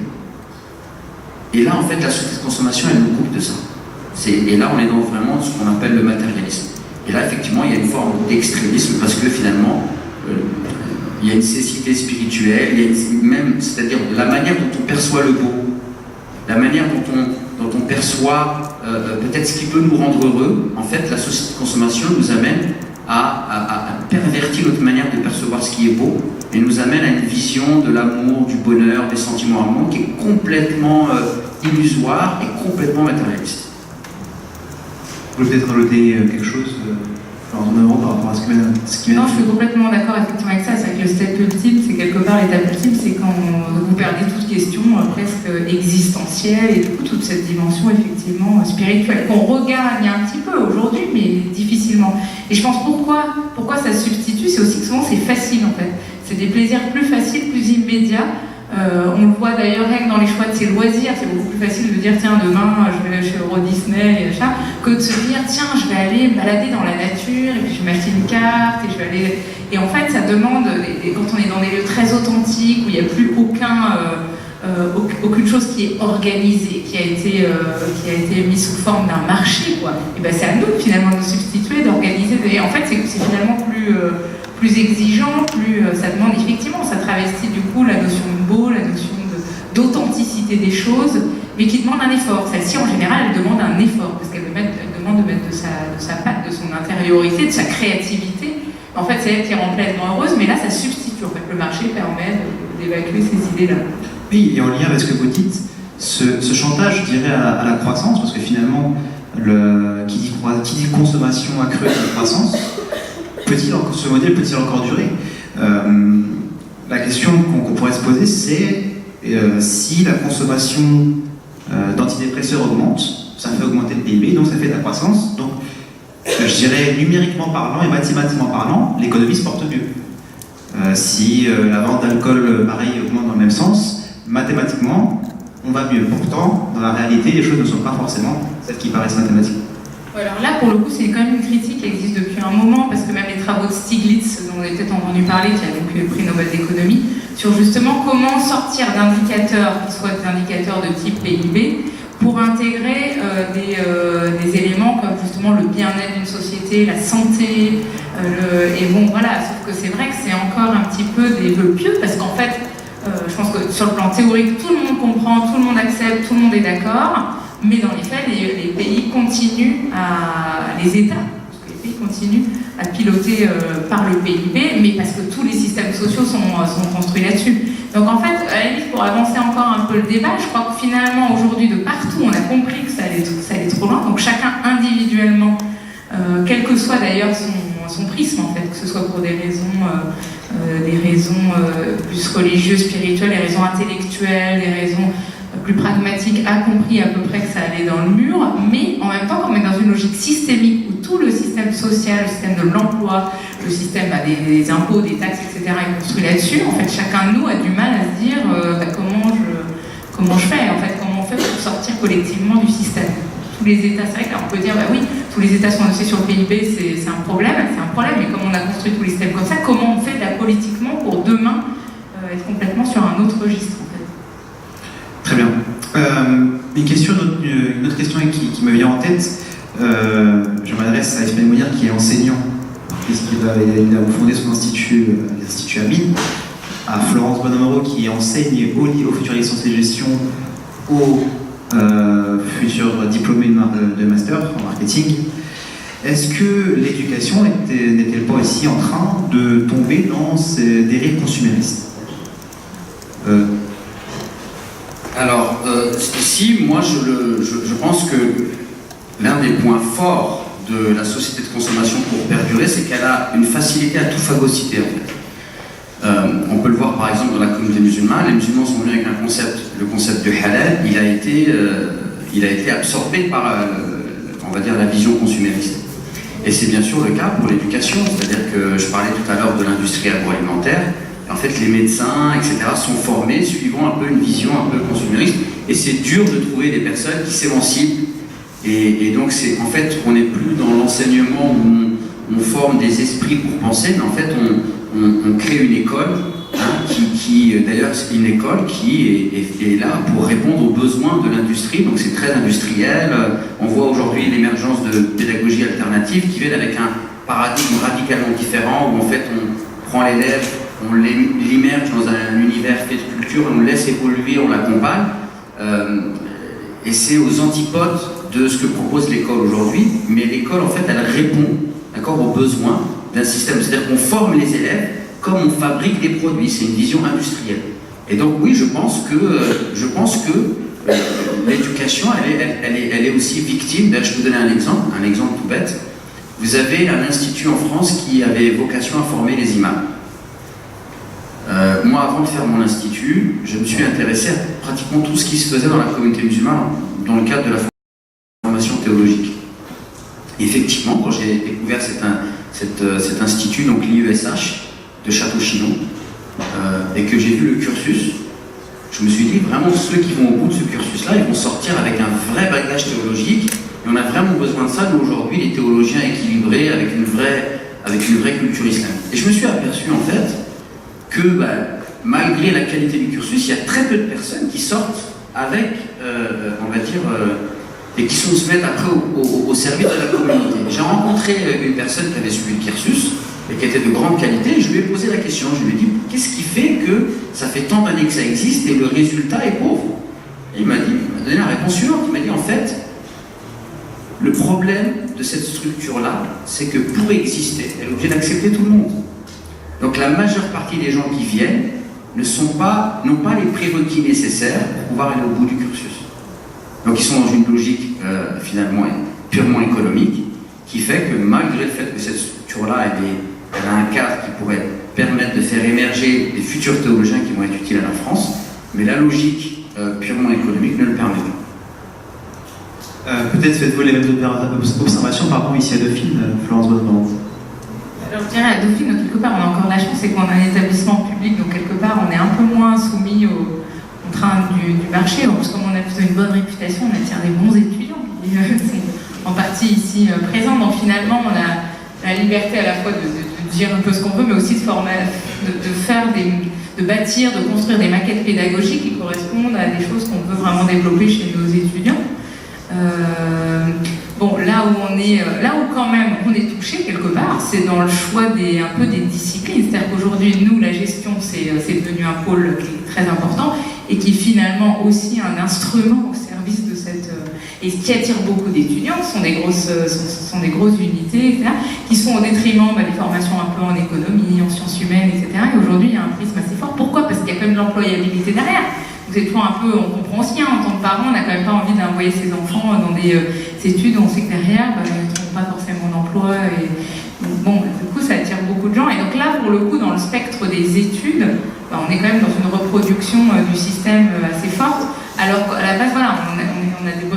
Et là, en fait, la société de consommation, elle nous coupe de ça. Et là, on est dans vraiment ce qu'on appelle le matérialisme. Et là, effectivement, il y a une forme d'extrémisme parce que finalement, il y a une cécité spirituelle, c'est-à-dire la manière dont on perçoit le beau, la manière dont on perçoit peut-être ce qui peut nous rendre heureux. En fait, la société de consommation nous amène à pervertir notre manière de percevoir ce qui est beau et nous amène à une vision de l'amour, du bonheur, des sentiments amoureux qui est complètement illusoire et complètement matérialiste. Vous voulez peut-être rajouter quelque chose en avant par rapport à ce qui vient de... Non, je suis complètement d'accord effectivement avec ça. C'est que le step ultime, c'est quelque part l'étape ultime, c'est quand vous perdez toute question presque existentielle et du coup toute cette dimension effectivement spirituelle qu'on regagne un petit peu aujourd'hui, mais difficilement. Et je pense pourquoi ça se substitue, c'est aussi que souvent c'est facile en fait. C'est des plaisirs plus faciles, plus immédiats. On le voit d'ailleurs rien que dans les choix de ses loisirs, c'est beaucoup plus facile de dire tiens demain je vais chez Euro Disney et ça, que de se dire tiens je vais aller me balader dans la nature et puis je vais m'acheter une carte et je vais aller... Et en fait ça demande, quand on est dans des lieux très authentiques où il n'y a plus aucune chose qui est organisée, qui a été mise sous forme d'un marché quoi, et ben c'est à nous finalement de nous substituer, d'organiser et en fait c'est finalement plus exigeant, ça demande effectivement, ça travestit du coup la notion de beau, la notion d'authenticité des choses, mais qui demandent un effort. Celle-ci, en général, elle demande un effort, parce qu'elle demande de mettre de sa patte, de son intériorité, de sa créativité. En fait, c'est elle qui rend pleinement heureuse, mais là, ça substitue. En fait, le marché permet d'évacuer ces idées-là. Oui, et en lien avec ce que vous dites, ce chantage, je dirais, à la croissance, parce que finalement, qui dit consommation accrue de croissance, ce modèle peut-il encore durer? La question qu'on pourrait se poser, c'est si la consommation d'antidépresseurs augmente, ça fait augmenter le PIB, donc ça fait de la croissance. Donc, je dirais numériquement parlant et mathématiquement parlant, l'économie se porte mieux. Si la vente d'alcool, pareil, augmente dans le même sens, mathématiquement, on va mieux. Pourtant, dans la réalité, les choses ne sont pas forcément celles qui paraissent mathématiques. Alors là, pour le coup, c'est quand même une critique qui existe depuis un moment, parce que même les travaux de Stiglitz, dont vous avez peut-être entendu parler, qui a donc eu le prix Nobel d'économie, sur justement comment sortir d'indicateurs, qui soient des indicateurs de type PIB, pour intégrer des éléments comme justement le bien-être d'une société, la santé, et bon voilà, sauf que c'est vrai que c'est encore un petit peu des vœux pieux, parce qu'en fait, je pense que sur le plan théorique, tout le monde comprend, tout le monde accepte, tout le monde est d'accord, mais dans les faits, les pays continuent les États, parce que les pays continuent à piloter par le PIB, mais parce que tous les systèmes sociaux sont construits là-dessus. Donc en fait, à la limite, pour avancer encore un peu le débat, je crois que finalement, aujourd'hui, de partout, on a compris que ça allait trop loin, donc chacun individuellement, quel que soit d'ailleurs son prisme, en fait, que ce soit pour des raisons plus religieuses, spirituelles, des raisons intellectuelles, des raisons plus pragmatique, a compris à peu près que ça allait dans le mur, mais en même temps, quand on est dans une logique systémique où tout le système social, le système de l'emploi, le système des impôts, des taxes, etc. est construit là-dessus, en fait, chacun de nous a du mal à se dire comment je fais, en fait, comment on fait pour sortir collectivement du système. Tous les États, c'est vrai que là, on peut dire, bah oui, tous les États sont adossés sur le PIB, c'est un problème, mais comme on a construit tous les systèmes comme ça, comment on fait là politiquement pour demain être complètement sur un autre registre? Très bien. Une autre question qui me vient en tête, je m'adresse à Ismaël Mounir qui est enseignant, puisqu'il a fondé son institut, l'Institut Amine, à Florence Bonamoro qui enseigne aux futurs licences de gestion, aux futurs diplômés de master en marketing. Est-ce que l'éducation n'est-elle pas aussi en train de tomber dans ces dérives consuméristes? Alors, ici, moi, je pense que l'un des points forts de la société de consommation pour perdurer, c'est qu'elle a une facilité à tout phagocyter, en fait. On peut le voir, par exemple, dans la communauté musulmane. Les musulmans sont venus avec un concept, le concept de halal, il a été absorbé par, on va dire, la vision consumériste. Et c'est bien sûr le cas pour l'éducation, c'est-à-dire que je parlais tout à l'heure de l'industrie agroalimentaire. En fait, les médecins, etc., sont formés suivant un peu une vision un peu consumériste, et c'est dur de trouver des personnes qui s'émancipent. Et donc, en fait, on n'est plus dans l'enseignement où on forme des esprits pour penser, mais en fait, on crée une école, qui d'ailleurs, c'est une école qui est là pour répondre aux besoins de l'industrie, donc c'est très industriel. On voit aujourd'hui l'émergence de pédagogie alternative qui viennent avec un paradigme radicalement différent, où en fait, on prend l'élève, on l'immerge dans un univers fait de culture, on le laisse évoluer, on l'accompagne. Et c'est aux antipodes de ce que propose l'école aujourd'hui. Mais l'école, en fait, elle répond aux besoins d'un système. C'est-à-dire qu'on forme les élèves comme on fabrique des produits. C'est une vision industrielle. Et donc, oui, je pense que l'éducation, elle est aussi victime. D'ailleurs, je peux vous donner un exemple tout bête. Vous avez un institut en France qui avait vocation à former les imams. Moi, avant de faire mon institut, je me suis intéressé à pratiquement tout ce qui se faisait dans la communauté musulmane dans le cadre de la formation théologique. Et effectivement, quand j'ai découvert cet institut, donc l'IESH de Château-Chinon, et que j'ai vu le cursus, je me suis dit, vraiment, ceux qui vont au bout de ce cursus-là, ils vont sortir avec un vrai bagage théologique, et on a vraiment besoin de ça, nous, aujourd'hui, les théologiens équilibrés, avec une vraie culture islamique. Et je me suis aperçu, en fait, que malgré la qualité du cursus, il y a très peu de personnes qui sortent avec, on va dire, et qui se mettent après au service de la communauté. J'ai rencontré une personne qui avait suivi le cursus, et qui était de grande qualité. Je lui ai posé la question, je lui ai dit, qu'est-ce qui fait que ça fait tant d'années que ça existe et le résultat est pauvre? Et il m'a donné la réponse suivante. Il m'a dit, en fait, le problème de cette structure-là, c'est que pour exister, elle est obligée d'accepter tout le monde. Donc la majeure partie des gens qui viennent n'ont pas les prérequis nécessaires pour pouvoir aller au bout du cursus. Donc ils sont dans une logique finalement purement économique, qui fait que malgré le fait que cette structure-là elle a un cadre qui pourrait permettre de faire émerger des futurs théologiens qui vont être utiles à la France, mais la logique purement économique ne le permet pas. Peut-être faites-vous les mêmes observations par rapport ici à Dauphine, Florence Bosman. Alors je dirais à Dauphine, quelque part on a encore la chance, c'est qu'on a un établissement public, donc quelque part on est un peu moins soumis aux contraintes du marché. En plus, comme on a plutôt une bonne réputation, on attire des bons étudiants qui sont en partie ici présents. Donc finalement on a la liberté à la fois de dire un peu ce qu'on veut, mais aussi de bâtir, de construire des maquettes pédagogiques qui correspondent à des choses qu'on peut vraiment développer chez nos étudiants. Bon, là où quand même on est touché quelque part, c'est dans le choix des disciplines. C'est-à-dire qu'aujourd'hui, nous, la gestion, c'est devenu un pôle qui est très important et qui est finalement aussi un instrument au service de cette... et ce qui attire beaucoup d'étudiants, sont des grosses unités, etc., qui sont au détriment des formations un peu en économie, en sciences humaines, etc. Et aujourd'hui, il y a un prisme assez fort. Pourquoi? Parce qu'il y a quand même de l'employabilité derrière. Vous êtes toujours un peu, on comprend aussi, en tant que parent, on n'a quand même pas envie d'envoyer ses enfants dans des études où on sait que derrière, ils ne trouvent pas forcément d'emploi. Et bon, du coup, ça attire beaucoup de gens. Et donc là, pour le coup, dans le spectre des études, on est quand même dans une reproduction du système assez forte. Alors qu'à la base, voilà,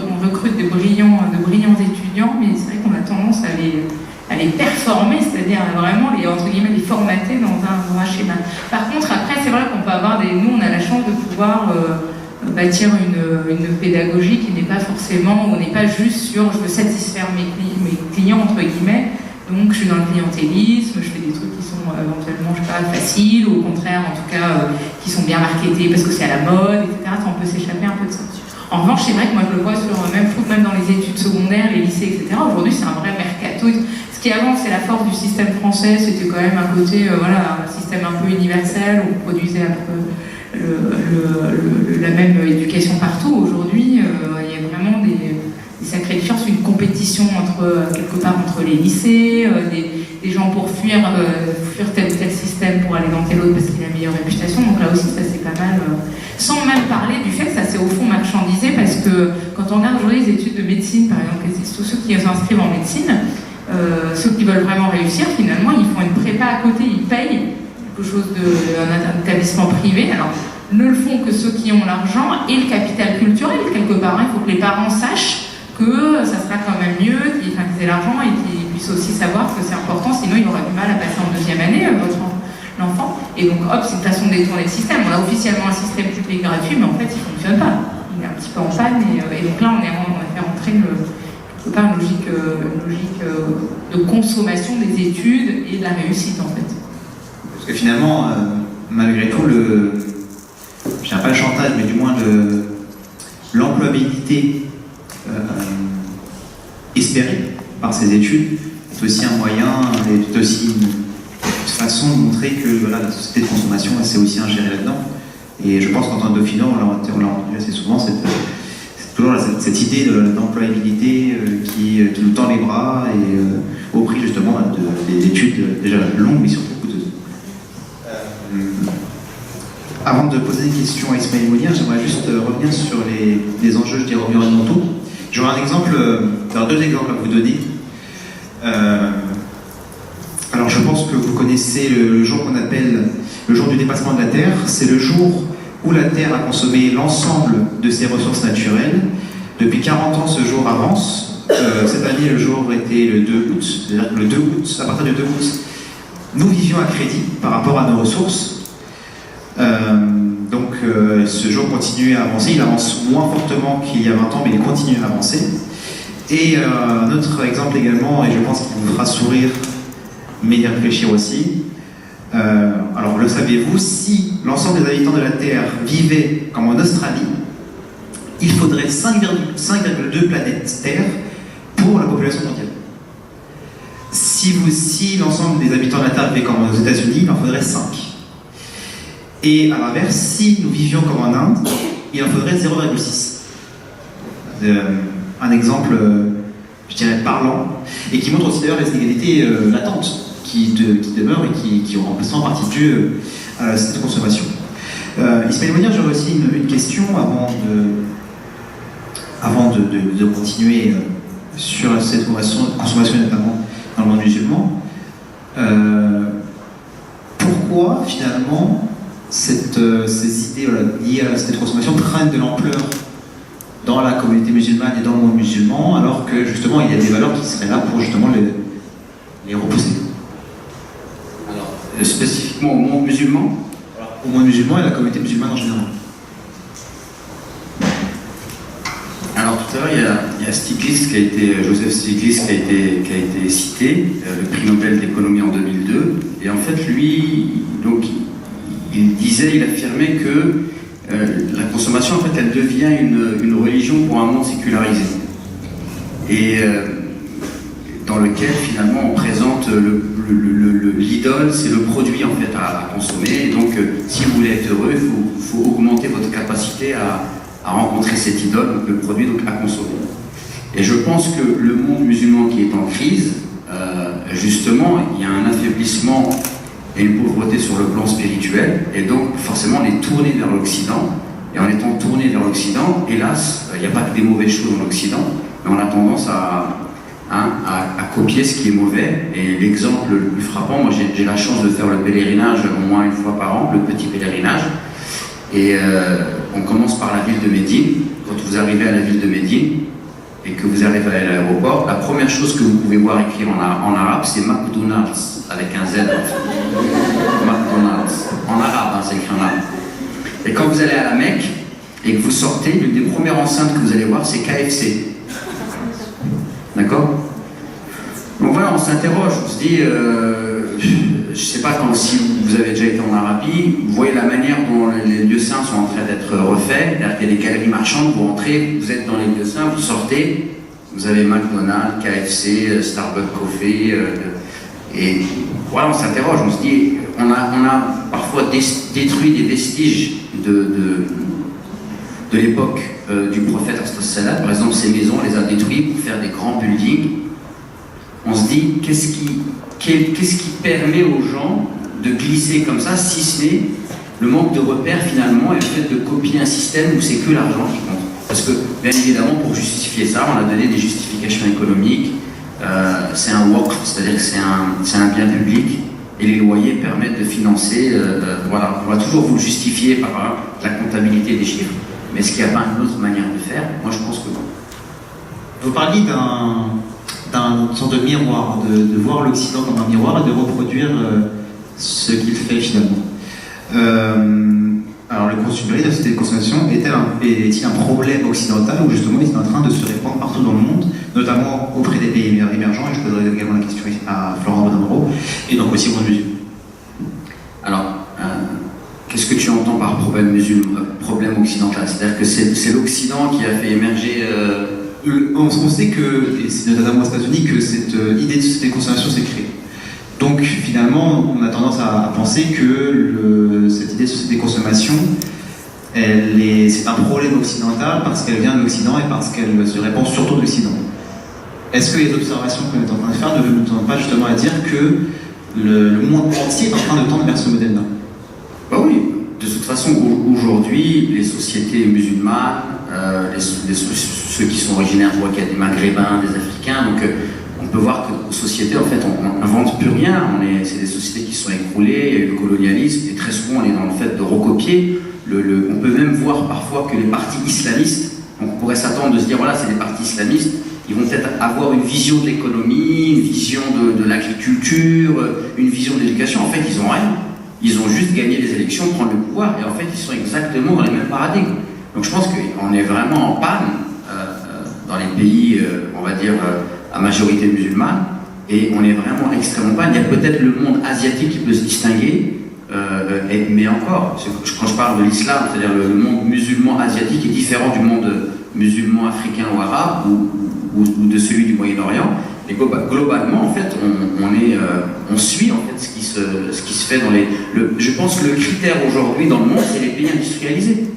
on recrute de brillants étudiants, mais c'est vrai qu'on a tendance à les performer, c'est-à-dire vraiment entre guillemets les formater dans un schéma. Par contre, après, c'est vrai qu'on peut avoir nous, on a la chance de pouvoir bâtir une pédagogie qui n'est pas forcément, on n'est pas juste sur je veux satisfaire mes clients, entre guillemets, donc je suis dans le clientélisme, je fais des trucs qui sont éventuellement, je sais pas, faciles, ou au contraire, en tout cas, qui sont bien marketés parce que c'est à la mode, etc. On peut s'échapper un peu de ça. En revanche, c'est vrai que moi je le vois même dans les études secondaires, les lycées, etc. Aujourd'hui, c'est un vrai mercato. Ce qui avant, c'est la force du système français, c'était quand même un côté, un système un peu universel, où on produisait un peu la même éducation partout. Aujourd'hui, il y a vraiment des sacrées différences, une compétition quelque part entre les lycées, des gens pour fuir tel ou tel système pour aller dans tel autre parce qu'il a la meilleure réputation. Donc là aussi, ça c'est pas mal. Sans même parler du fait que ça s'est au fond marchandisé, parce que quand on regarde aujourd'hui les études de médecine, par exemple, tous ceux qui s'inscrivent en médecine, ceux qui veulent vraiment réussir, finalement, ils font une prépa à côté, ils payent quelque chose d'un établissement privé. Alors, ne le font que ceux qui ont l'argent et le capital culturel, quelque part. Il faut que les parents sachent que ça sera quand même mieux qu'ils aient l'argent et qu'ils puissent aussi savoir que c'est important, sinon il aura du mal à passer en deuxième année, l'enfant. Et donc, hop, c'est une façon de détourner le système. On a officiellement un système public gratuit, mais en fait, il ne fonctionne pas. Il est un petit peu en panne, et donc là, on a fait rentrer une logique de consommation des études et de la réussite, en fait. Parce que finalement, malgré tout, je dirais pas le chantage, mais du moins l'employabilité espérée par ces études est aussi un moyen et aussi une façon de montrer que la société de consommation, c'est aussi ingéré là-dedans. Et je pense qu'en tant que Dauphinat, on l'a entendu assez souvent, c'est toujours cette idée d'employabilité qui nous tend les bras et au prix justement des études déjà longues mais surtout coûteuses. Avant de poser des questions à Ismaël Mounir, j'aimerais juste revenir sur les enjeux, je dirais, environnementaux. J'aurais deux exemples à vous donner. Alors je pense que vous connaissez le jour qu'on appelle le jour du dépassement de la Terre. C'est le jour où la Terre a consommé l'ensemble de ses ressources naturelles. Depuis 40 ans, ce jour avance. Cette année, le jour était le 2 août. C'est-à-dire que le 2 août, à partir du 2 août, nous vivions à crédit par rapport à nos ressources. Donc ce jour continue à avancer. Il avance moins fortement qu'il y a 20 ans, mais il continue à avancer. Et un autre exemple également, et je pense qu'il vous fera sourire, mais y réfléchir aussi. Alors, le savez-vous, si l'ensemble des habitants de la Terre vivaient comme en Australie, il faudrait 5,2 planètes Terre pour la population mondiale. Si si l'ensemble des habitants de la Terre vivaient comme aux États-Unis, il en faudrait 5. Et à l'inverse, si nous vivions comme en Inde, il en faudrait 0,6. Un exemple, je dirais, parlant, et qui montre aussi d'ailleurs les inégalités latentes qui demeurent et qui ont en partie dû à cette consommation. Ismaël Mounir, j'aurais aussi une question avant de continuer sur cette consommation, notamment dans le monde musulman. Pourquoi finalement ces idées liées à cette consommation prennent de l'ampleur dans la communauté musulmane et dans le monde musulman, alors que justement il y a des valeurs qui seraient là pour justement les repousser? Alors, spécifiquement au monde musulman? Au monde musulman et à la communauté musulmane en général. Alors tout à l'heure, il y a Stiglitz Joseph Stiglitz qui a été cité, le prix Nobel d'économie en 2002. Et en fait, lui, donc, il affirmait que la consommation, en fait, elle devient une religion pour un monde sécularisé. Et dans lequel, finalement, on présente l'idole, c'est le produit, en fait, à consommer. Et donc, si vous voulez être heureux, il faut augmenter votre capacité à rencontrer cette idole, donc le produit donc à consommer. Et je pense que le monde musulman qui est en crise, justement, il y a un affaiblissement et une pauvreté sur le plan spirituel, et donc forcément on est tourné vers l'Occident, et en étant tourné vers l'Occident, hélas, il n'y a pas que des mauvaises choses dans l'Occident, mais on a tendance à copier ce qui est mauvais. Et l'exemple le plus frappant, moi j'ai la chance de faire le pèlerinage au moins une fois par an, le petit pèlerinage, et on commence par la ville de Médine. Quand vous arrivez à la ville de Médine et que vous arrivez à l'aéroport, la première chose que vous pouvez voir écrire en arabe, c'est McDonald's, avec un Z. McDonald's. En arabe, c'est écrit en arabe. Et quand vous allez à la Mecque et que vous sortez, l'une des premières enceintes que vous allez voir, c'est KFC. D'accord? Donc voilà, on s'interroge, on se dit, je ne sais pas si vous avez déjà été en Arabie, vous voyez la manière dont les lieux saints sont en train d'être refaits, c'est-à-dire qu'il y a des galeries marchandes, vous entrez, vous êtes dans les lieux saints, vous sortez, vous avez McDonald's, KFC, Starbucks Coffee, et voilà, on s'interroge, on se dit, on a parfois détruit des vestiges de l'époque du prophète, par exemple ces maisons, on les a détruites pour faire des grands buildings. On se dit, qu'est-ce qui permet aux gens de glisser comme ça, si ce n'est le manque de repères finalement et le fait de copier un système où c'est que l'argent qui compte. Parce que, bien évidemment, pour justifier ça, on a donné des justifications économiques. C'est un waqf, c'est-à-dire que c'est un bien public, et les loyers permettent de financer. Voilà, on va toujours vous le justifier par la comptabilité des chiffres. Mais est-ce qu'il n'y a pas une autre manière de faire? Moi, je pense que non. Vous parliez d'une sorte de miroir, de voir l'Occident comme un miroir et de reproduire ce qu'il fait finalement. Alors le consumérisme, la société de consommation, est-il un problème occidental ou justement il est en train de se répandre partout dans le monde, notamment auprès des pays émergents, et je poserai également la question à Florent Bonamoro, et donc aussi au monde musulman. Alors, qu'est-ce que tu entends par problème occidental? C'est-à-dire que c'est l'Occident qui a fait émerger... On sait que, et c'est notamment aux États-Unis, que cette idée de société de consommation s'est créée. Donc finalement, on a tendance à penser que cette idée de société de consommation, c'est un problème occidental parce qu'elle vient de l'Occident et parce qu'elle se répand surtout de l'Occident. Est-ce que les observations qu'on est en train de faire ne nous tendent pas justement à dire que le monde entier est en train de tendre vers ce modèle-là? Bah oui, de toute façon, aujourd'hui, les sociétés musulmanes, ceux qui sont originaires, je vois qu'il y a des Maghrébins, des Africains, donc on peut voir que nos sociétés, en fait, on n'invente plus rien. C'est des sociétés qui sont écroulées, il y a eu le colonialisme, et très souvent on est dans le fait de recopier. On peut même voir parfois que les partis islamistes, donc on pourrait s'attendre de se dire, voilà, c'est des partis islamistes, ils vont peut-être avoir une vision de l'économie, une vision de l'agriculture, une vision de l'éducation. En fait, ils n'ont rien. Ils ont juste gagné les élections, prendre le pouvoir, et en fait, ils sont exactement dans les mêmes paradigmes. Donc je pense qu'on est vraiment en panne dans les pays, on va dire, à majorité musulmane, et on est vraiment extrêmement en panne. Il y a peut-être le monde asiatique qui peut se distinguer, mais encore, quand je parle de l'islam, c'est-à-dire le monde musulman asiatique est différent du monde musulman africain ou arabe, ou de celui du Moyen-Orient, Et globalement, en fait, on suit en fait ce qui se fait dans les... je pense que le critère aujourd'hui dans le monde, c'est les pays industrialisés.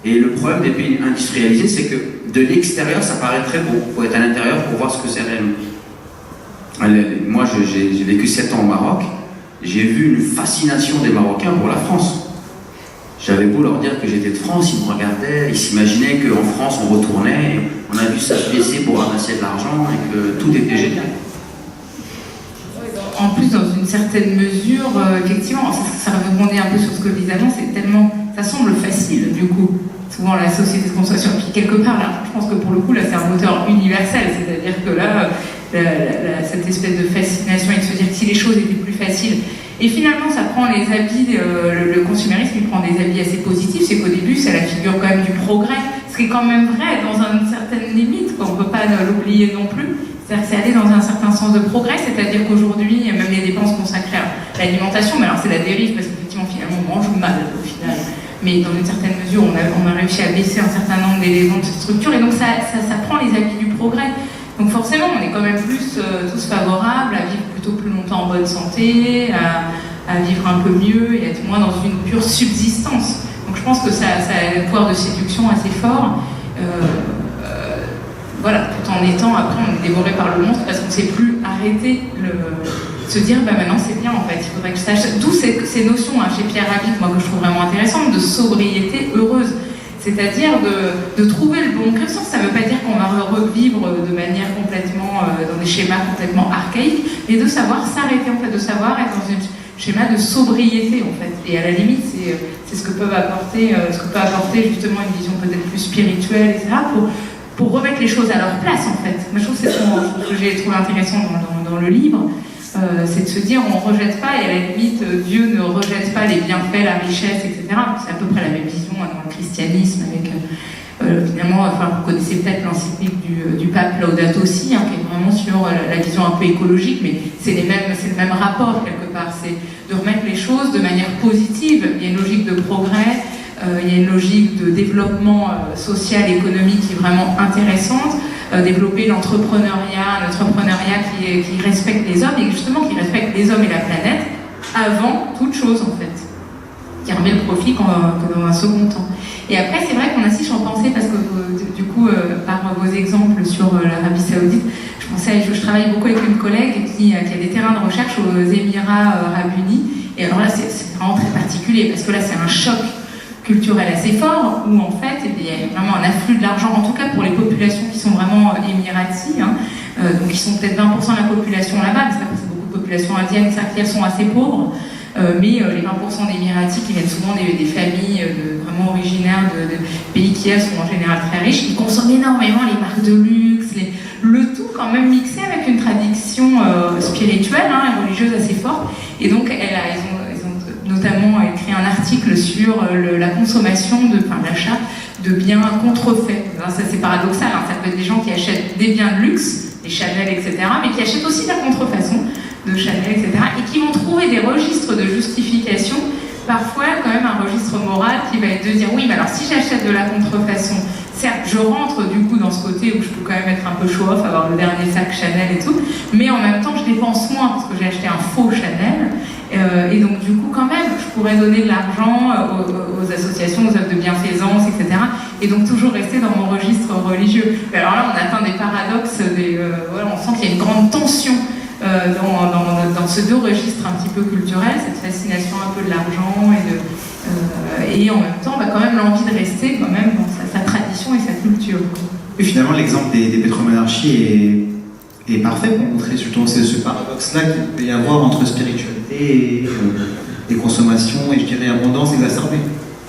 Et le problème des pays industrialisés, c'est que de l'extérieur, ça paraît très beau. Il faut être à l'intérieur pour voir ce que c'est réellement. Moi, j'ai vécu 7 ans au Maroc. J'ai vu une fascination des Marocains pour la France. J'avais beau leur dire que j'étais de France, ils me regardaient, ils s'imaginaient qu'en France, on retournait, et on a vu ça se baisser pour ramasser de l'argent et que tout était génial. En plus, dans une certaine mesure, effectivement, ça rebondit un peu sur ce que je disais avant, c'est tellement... Ça semble facile, du coup, souvent la société de consommation. Puis quelque part, là, je pense que pour le coup, là, c'est un moteur universel, c'est-à-dire que là, cette espèce de fascination et de se dire que si les choses étaient plus faciles... Et finalement, ça prend les habits, le consumérisme, il prend des habits assez positifs, c'est qu'au début, c'est la figure quand même du progrès, ce qui est quand même vrai dans une certaine limite, on ne peut pas l'oublier non plus. C'est-à-dire que c'est aller dans un certain sens de progrès, c'est-à-dire qu'aujourd'hui, même les dépenses consacrées à l'alimentation, mais alors c'est la dérive, parce qu'effectivement, finalement, on mange mal au final. Mais dans une certaine mesure, on a réussi à baisser un certain nombre d'éléments de cette structure, et donc ça prend les habits du progrès. Donc forcément, on est quand même plus tous favorables à vivre plutôt plus longtemps en bonne santé, à vivre un peu mieux et être moins dans une pure subsistance. Donc je pense que ça a un pouvoir de séduction assez fort. Voilà, tout en étant, après, on est dévoré par le monstre parce qu'on ne sait plus arrêter se dire, bah maintenant c'est bien en fait, il faudrait que je sache. D'où ces notions chez Pierre Rabhi, moi que je trouve vraiment intéressantes, de sobriété heureuse. C'est-à-dire de trouver le bon curseur. Ça ne veut pas dire qu'on va revivre de manière complètement, dans des schémas complètement archaïques, mais de savoir s'arrêter, en fait, de savoir être dans un schéma de sobriété, en fait. Et à la limite, c'est ce que peut apporter justement une vision peut-être plus spirituelle, etc., pour remettre les choses à leur place, en fait. Moi, je trouve que c'est ce que j'ai trouvé intéressant dans le livre. C'est de se dire on ne rejette pas, et à la limite Dieu ne rejette pas les bienfaits, la richesse, etc. C'est à peu près la même vision dans le christianisme avec finalement, vous connaissez peut-être l'encyclique du pape Laudato Si, qui est vraiment sur la vision un peu écologique, mais c'est le même rapport quelque part, c'est de remettre les choses de manière positive. Il y a une logique de progrès, il y a une logique de développement social, économique qui est vraiment intéressante. Développer l'entrepreneuriat, qui respecte les hommes et justement qui respecte les hommes et la planète avant toute chose en fait, qui remet le profit que dans un second temps. Et après c'est vrai qu'on assiste, j'en pensais parce que du coup par vos exemples sur l'Arabie Saoudite, je travaille beaucoup avec une collègue qui a des terrains de recherche aux Émirats Arabes Unis, et alors là c'est vraiment très particulier parce que là c'est un choc culturel assez fort, où en fait il y a vraiment un afflux de l'argent, en tout cas pour les populations qui sont vraiment émiraties, donc qui sont peut-être 20% de la population là-bas, parce que c'est beaucoup de populations indiennes, certes elles sont assez pauvres, mais les 20% d'émiratis qui viennent souvent des familles vraiment originaires de pays qui elles sont en général très riches, qui consomment énormément les marques de luxe, le tout quand même mixé avec une tradition spirituelle et religieuse assez forte, et donc ils ont notamment écrit un article sur la consommation, l'achat de biens contrefaits. Alors ça c'est paradoxal, ça peut être des gens qui achètent des biens de luxe, des Chanel, etc., mais qui achètent aussi la contrefaçon de Chanel, etc., et qui vont trouver des registres de justification, parfois quand même un registre moral qui va être de dire oui, mais alors si j'achète de la contrefaçon, certes je rentre du coup dans ce côté où je peux quand même être un peu show-off, avoir le dernier sac Chanel et tout, mais en même temps je dépense moins parce que j'ai acheté un faux Chanel, et donc du coup quand même je pourrais donner de l'argent aux associations, aux œuvres de bienfaisance, etc., et donc toujours rester dans mon registre religieux. Mais alors là on atteint des paradoxes, on sent qu'il y a une grande tension dans ces deux registres un petit peu culturels, cette fascination un peu de l'argent et en même temps quand même l'envie de rester quand même dans sa tradition et sa culture. Et finalement l'exemple des pétromonarchies est parfait pour montrer justement ce paradoxe-là qu'il peut y avoir entre spiritualité et consommation, et je dirais abondance exacerbée.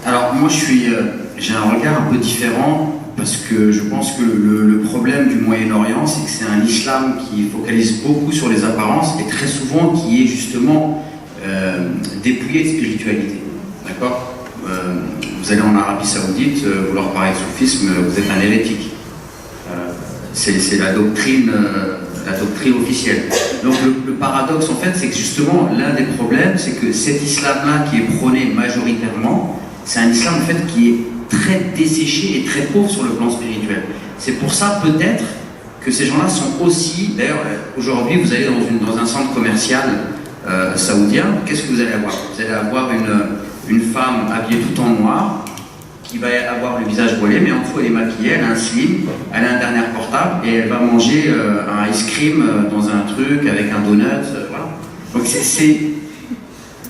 Alors moi j'ai un regard un peu différent, parce que je pense que le problème du Moyen-Orient, c'est que c'est un islam qui focalise beaucoup sur les apparences et très souvent qui est justement dépouillé de spiritualité. D'accord ? Vous allez en Arabie Saoudite, vous leur parlez de soufisme, vous êtes un hérétique. C'est la doctrine officielle. Donc le paradoxe en fait, c'est que justement l'un des problèmes, c'est que cet islam-là qui est prôné majoritairement, c'est un islam en fait qui est très desséché et très pauvre sur le plan spirituel. C'est pour ça peut-être que ces gens-là sont aussi, d'ailleurs aujourd'hui vous allez dans un centre commercial saoudien, qu'est-ce que vous allez avoir? Vous allez avoir une femme habillée tout en noir, qui va avoir le visage voilé, mais en dessous elle est maquillée, elle a un slim, elle a un dernier portable et elle va manger un ice cream dans un truc avec un donut, voilà. Donc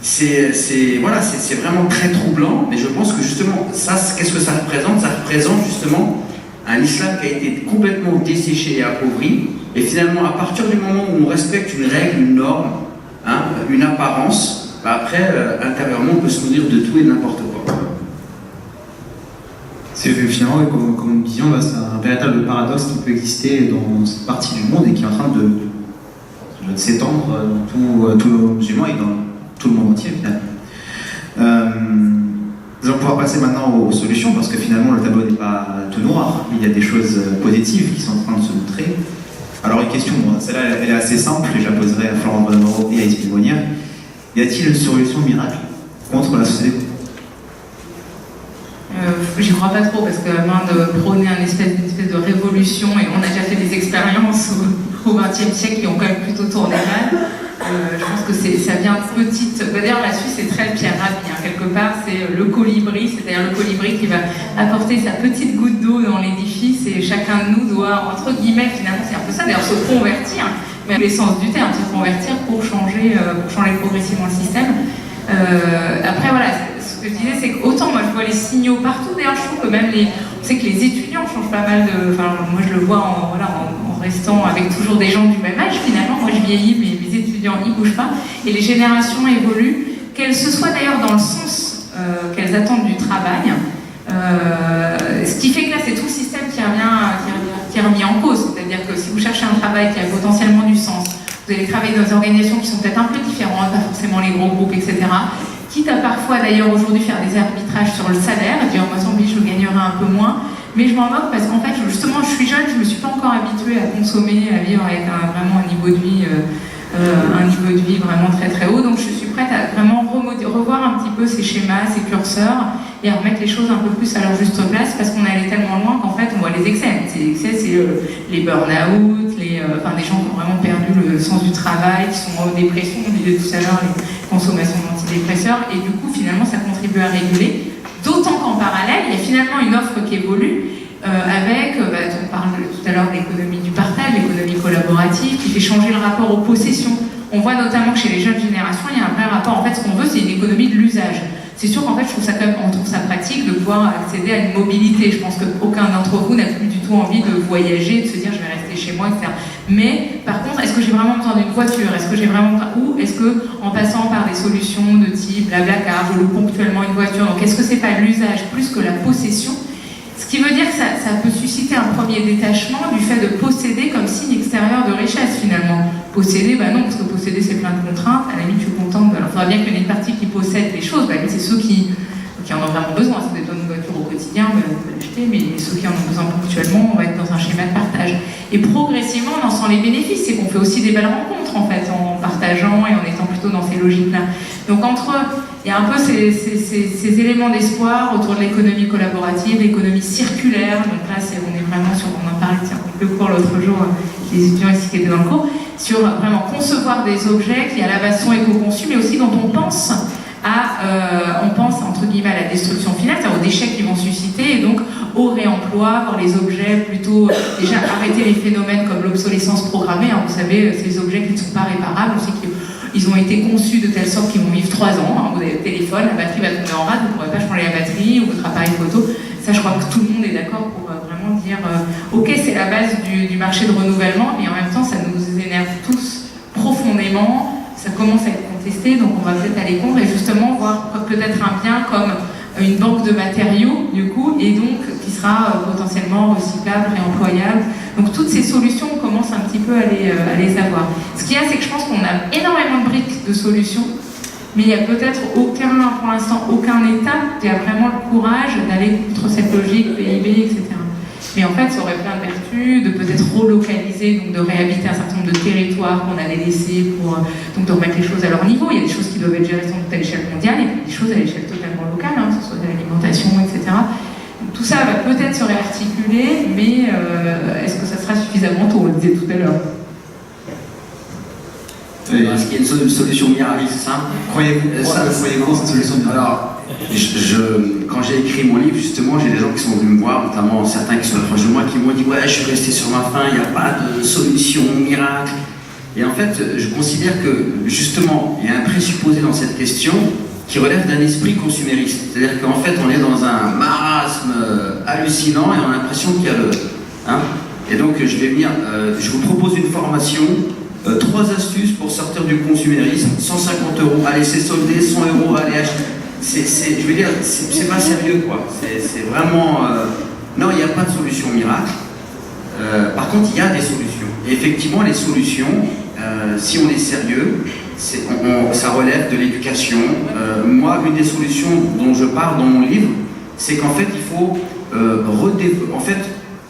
c'est vraiment très troublant, mais je pense que justement, ça, qu'est-ce que ça représente? Ça représente justement un islam qui a été complètement desséché et appauvri, et finalement, à partir du moment où on respecte une règle, une norme, hein, une apparence, bah après, intérieurement, on peut se nourrir de tout et de n'importe quoi. C'est finalement, comme nous disions, c'est un véritable paradoxe qui peut exister dans cette partie du monde et qui est en train de s'étendre dans tous nos musulmans et dans tout le monde entier finalement. Nous allons pouvoir passer maintenant aux solutions parce que finalement le tableau n'est pas tout noir, il y a des choses positives qui sont en train de se montrer. Alors une question, celle-là elle est assez simple et je la poserai à Florent Bonamoro et à Isabelle Monnier. Y a-t-il une solution miracle contre la société? J'y crois pas trop parce que à moins de prôner une espèce de révolution, et on a déjà fait des expériences au XXe siècle qui ont quand même plutôt tourné mal. Je pense que ça vient petite. D'ailleurs, la Suisse est très Pierre Rabhi, hein. Quelque part, c'est le colibri, c'est-à-dire le colibri qui va apporter sa petite goutte d'eau dans l'édifice et chacun de nous doit, entre guillemets, finalement, c'est un peu ça, d'ailleurs, se convertir, mais dans l'essence du terme, se convertir pour changer progressivement le système. Après, voilà, ce que je disais, c'est qu'autant moi je vois les signaux partout, d'ailleurs, je trouve que même on sait que les étudiants changent pas mal de. Enfin, moi je le vois en restant avec toujours des gens du même âge, finalement. Moi je vieillis, mais mes étudiants n'y bougent pas. Et les générations évoluent, qu'elles se soient d'ailleurs dans le sens qu'elles attendent du travail. Ce qui fait que là, c'est tout le système qui est remis en cause. C'est-à-dire que si vous cherchez un travail qui a potentiellement du sens, vous allez travailler dans des organisations qui sont peut-être un peu différentes, pas forcément les gros groupes, etc. Quitte à parfois d'ailleurs aujourd'hui faire des arbitrages sur le salaire, dire moi sans doute je gagnerai un peu moins, mais je m'en moque parce qu'en fait justement je suis jeune, je ne me suis pas encore habituée à consommer, à vivre avec vraiment un niveau de vie vraiment très très haut, donc je suis prête à vraiment revoir un petit peu ces schémas, ces curseurs et à remettre les choses un peu plus à leur juste place parce qu'on est allé tellement loin qu'en fait on voit les excès. Ces excès c'est les burn-out, des gens qui ont vraiment perdu le sens du travail, qui sont en dépression, on disait tout à l'heure les consommations d'antidépresseurs, et du coup finalement ça contribue à réguler, d'autant qu'en parallèle il y a finalement une offre qui évolue avec, on parle tout à l'heure de l'économie du partage, l'économie collaborative, qui fait changer le rapport aux possessions. On voit notamment que chez les jeunes générations, il y a un vrai rapport, en fait ce qu'on veut c'est une économie de l'usage. C'est sûr qu'en fait on trouve ça pratique de pouvoir accéder à une mobilité. Je pense qu'aucun d'entre vous n'a plus du tout envie de voyager, de se dire je vais rester chez moi, etc. Mais par contre, est-ce que j'ai vraiment besoin d'une voiture? Est-ce que j'ai vraiment besoin... Ou est-ce que en passant par des solutions de type Blablacar, je loue ponctuellement une voiture, donc est-ce que c'est pas l'usage plus que la possession? Ce qui veut dire que ça peut susciter un premier détachement du fait de posséder comme signe extérieur de richesse finalement. Posséder, non, parce que posséder c'est plein de contraintes, à la limite je suis contente, il faudra bien qu'il y ait une partie qui possède les choses, c'est ceux qui en ont vraiment besoin, si vous avez une voiture au quotidien, vous pouvez l'acheter, mais ceux qui en ont besoin ponctuellement, on va être dans un schéma de partage. Et progressivement, on en sent les bénéfices, c'est qu'on fait aussi des belles rencontres en fait, en partageant et en étant plutôt dans ces logiques-là. Donc il y a un peu ces éléments d'espoir autour de l'économie collaborative, l'économie circulaire, donc là on est vraiment sur, on en parlait le cours l'autre jour, les étudiants ici qui étaient dans le cours, sur vraiment concevoir des objets qui à la base sont éco-conçus, mais aussi dont on pense entre guillemets à la destruction finale, c'est-à-dire aux déchets qu'ils vont susciter, et donc au réemploi, voir les objets plutôt, déjà arrêter les phénomènes comme l'obsolescence programmée, vous savez, ces objets qui ne sont pas réparables, on sait qu'ils ont été conçus de telle sorte qu'ils vont vivre 3 ans, vous avez le téléphone, la batterie va tomber en rade, vous ne pourrez pas changer la batterie, ou votre appareil photo, ça je crois que tout le monde est d'accord pour vraiment dire, ok c'est la base du marché de renouvellement, mais en même temps ça nous énerve tous profondément, ça commence à être contesté, donc on va peut-être aller contre et justement voir peut-être un bien comme une banque de matériaux, du coup, et donc qui sera potentiellement recyclable, réemployable. Donc toutes ces solutions, on commence un petit peu à les avoir. Ce qu'il y a, c'est que je pense qu'on a énormément de briques de solutions, mais il n'y a peut-être pour l'instant, aucun État qui a vraiment le courage d'aller contre cette logique PIB, etc. Mais en fait, ça aurait plein de vertus, de peut-être relocaliser, donc de réhabiter un certain nombre de territoires qu'on avait laissés pour donc de remettre les choses à leur niveau. Il y a des choses qui doivent être gérées sans doute à l'échelle mondiale et puis des choses à l'échelle totalement locale, que ce soit de l'alimentation, etc. Donc, tout ça va peut-être se réarticuler, mais est-ce que ça sera suffisant? suffisamment tôt, on le disait tout à l'heure. Est-ce qu'il y a une solution miracle, c'est ça? Croyez-vous cette solution miracle? Alors, quand j'ai écrit mon livre, justement, j'ai des gens qui sont venus me voir, notamment certains qui sont proches de moi, qui m'ont dit « Ouais, je suis resté sur ma faim, il n'y a pas de solution miracle. » Et en fait, je considère que, justement, il y a un présupposé dans cette question qui relève d'un esprit consumériste. C'est-à-dire qu'en fait, on est dans un marasme hallucinant et on a l'impression qu'il y a le... Hein, et donc, je vous propose une formation, 3 astuces pour sortir du consumérisme, 150 €, allez, c'est soldé, 100 €, allez, acheter. Je veux dire, c'est pas sérieux, quoi. C'est vraiment... Non, il n'y a pas de solution miracle. Par contre, il y a des solutions. Et effectivement, les solutions, si on est sérieux, ça relève de l'éducation. Moi, une des solutions dont je parle dans mon livre, c'est qu'en fait, il faut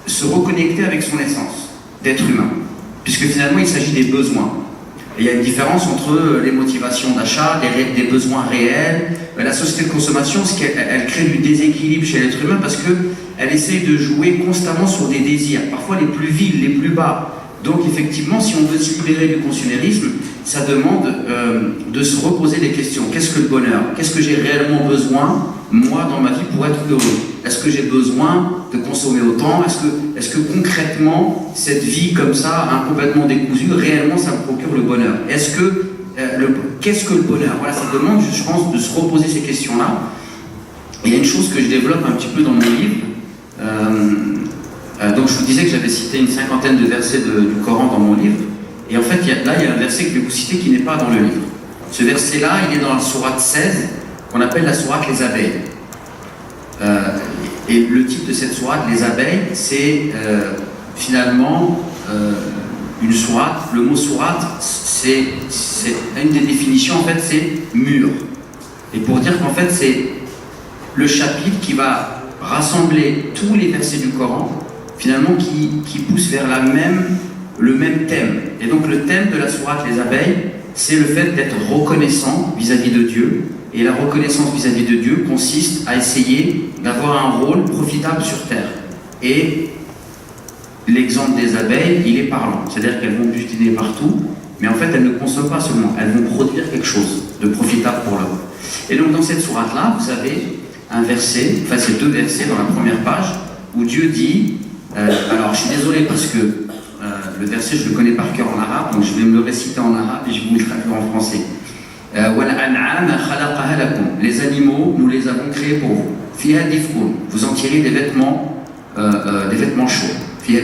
se reconnecter avec son essence d'être humain. Puisque finalement, il s'agit des besoins. Et il y a une différence entre les motivations d'achat, des besoins réels. La société de consommation, elle crée du déséquilibre chez l'être humain parce qu'elle essaye de jouer constamment sur des désirs, parfois les plus vils, les plus bas. Donc effectivement, si on veut se libérer du consumérisme, ça demande de se reposer des questions. Qu'est-ce que le bonheur? Qu'est-ce que j'ai réellement besoin, moi, dans ma vie, pour être heureux? Est-ce que j'ai besoin de consommer autant? Est-ce que concrètement, cette vie comme ça, complètement décousue, réellement, ça me procure le bonheur? Qu'est-ce que le bonheur? Voilà, ça demande, je pense, de se reposer ces questions-là. Et il y a une chose que je développe un petit peu dans mon livre. Donc je vous disais que j'avais cité une 50aine de versets du Coran dans mon livre. Et en fait, il y a un verset que je vais vous citer qui n'est pas dans le livre. Ce verset-là, il est dans la sourate 16, qu'on appelle la sourate Les Abeilles. Et le titre de cette sourate, Les Abeilles, c'est finalement une sourate. Le mot sourate, c'est une des définitions, en fait, c'est mur. Et pour dire qu'en fait, c'est le chapitre qui va rassembler tous les versets du Coran, finalement, qui poussent vers le même thème. Et donc, le thème de la sourate Les Abeilles, c'est le fait d'être reconnaissant vis-à-vis de Dieu. Et la reconnaissance vis-à-vis de Dieu consiste à essayer d'avoir un rôle profitable sur Terre. Et l'exemple des abeilles, il est parlant. C'est-à-dire qu'elles vont butiner partout, mais en fait, elles ne consomment pas seulement, elles vont produire quelque chose de profitable pour l'homme. Et donc, dans cette sourate-là, vous avez un verset, enfin, c'est 2 versets dans la première page, où Dieu dit, alors je suis désolé parce que le verset, je le connais par cœur en arabe, donc je vais me le réciter en arabe et je vais vous le traduire en français. Les animaux, nous les avons créés pour vous. Vous en tirez des vêtements chauds. Et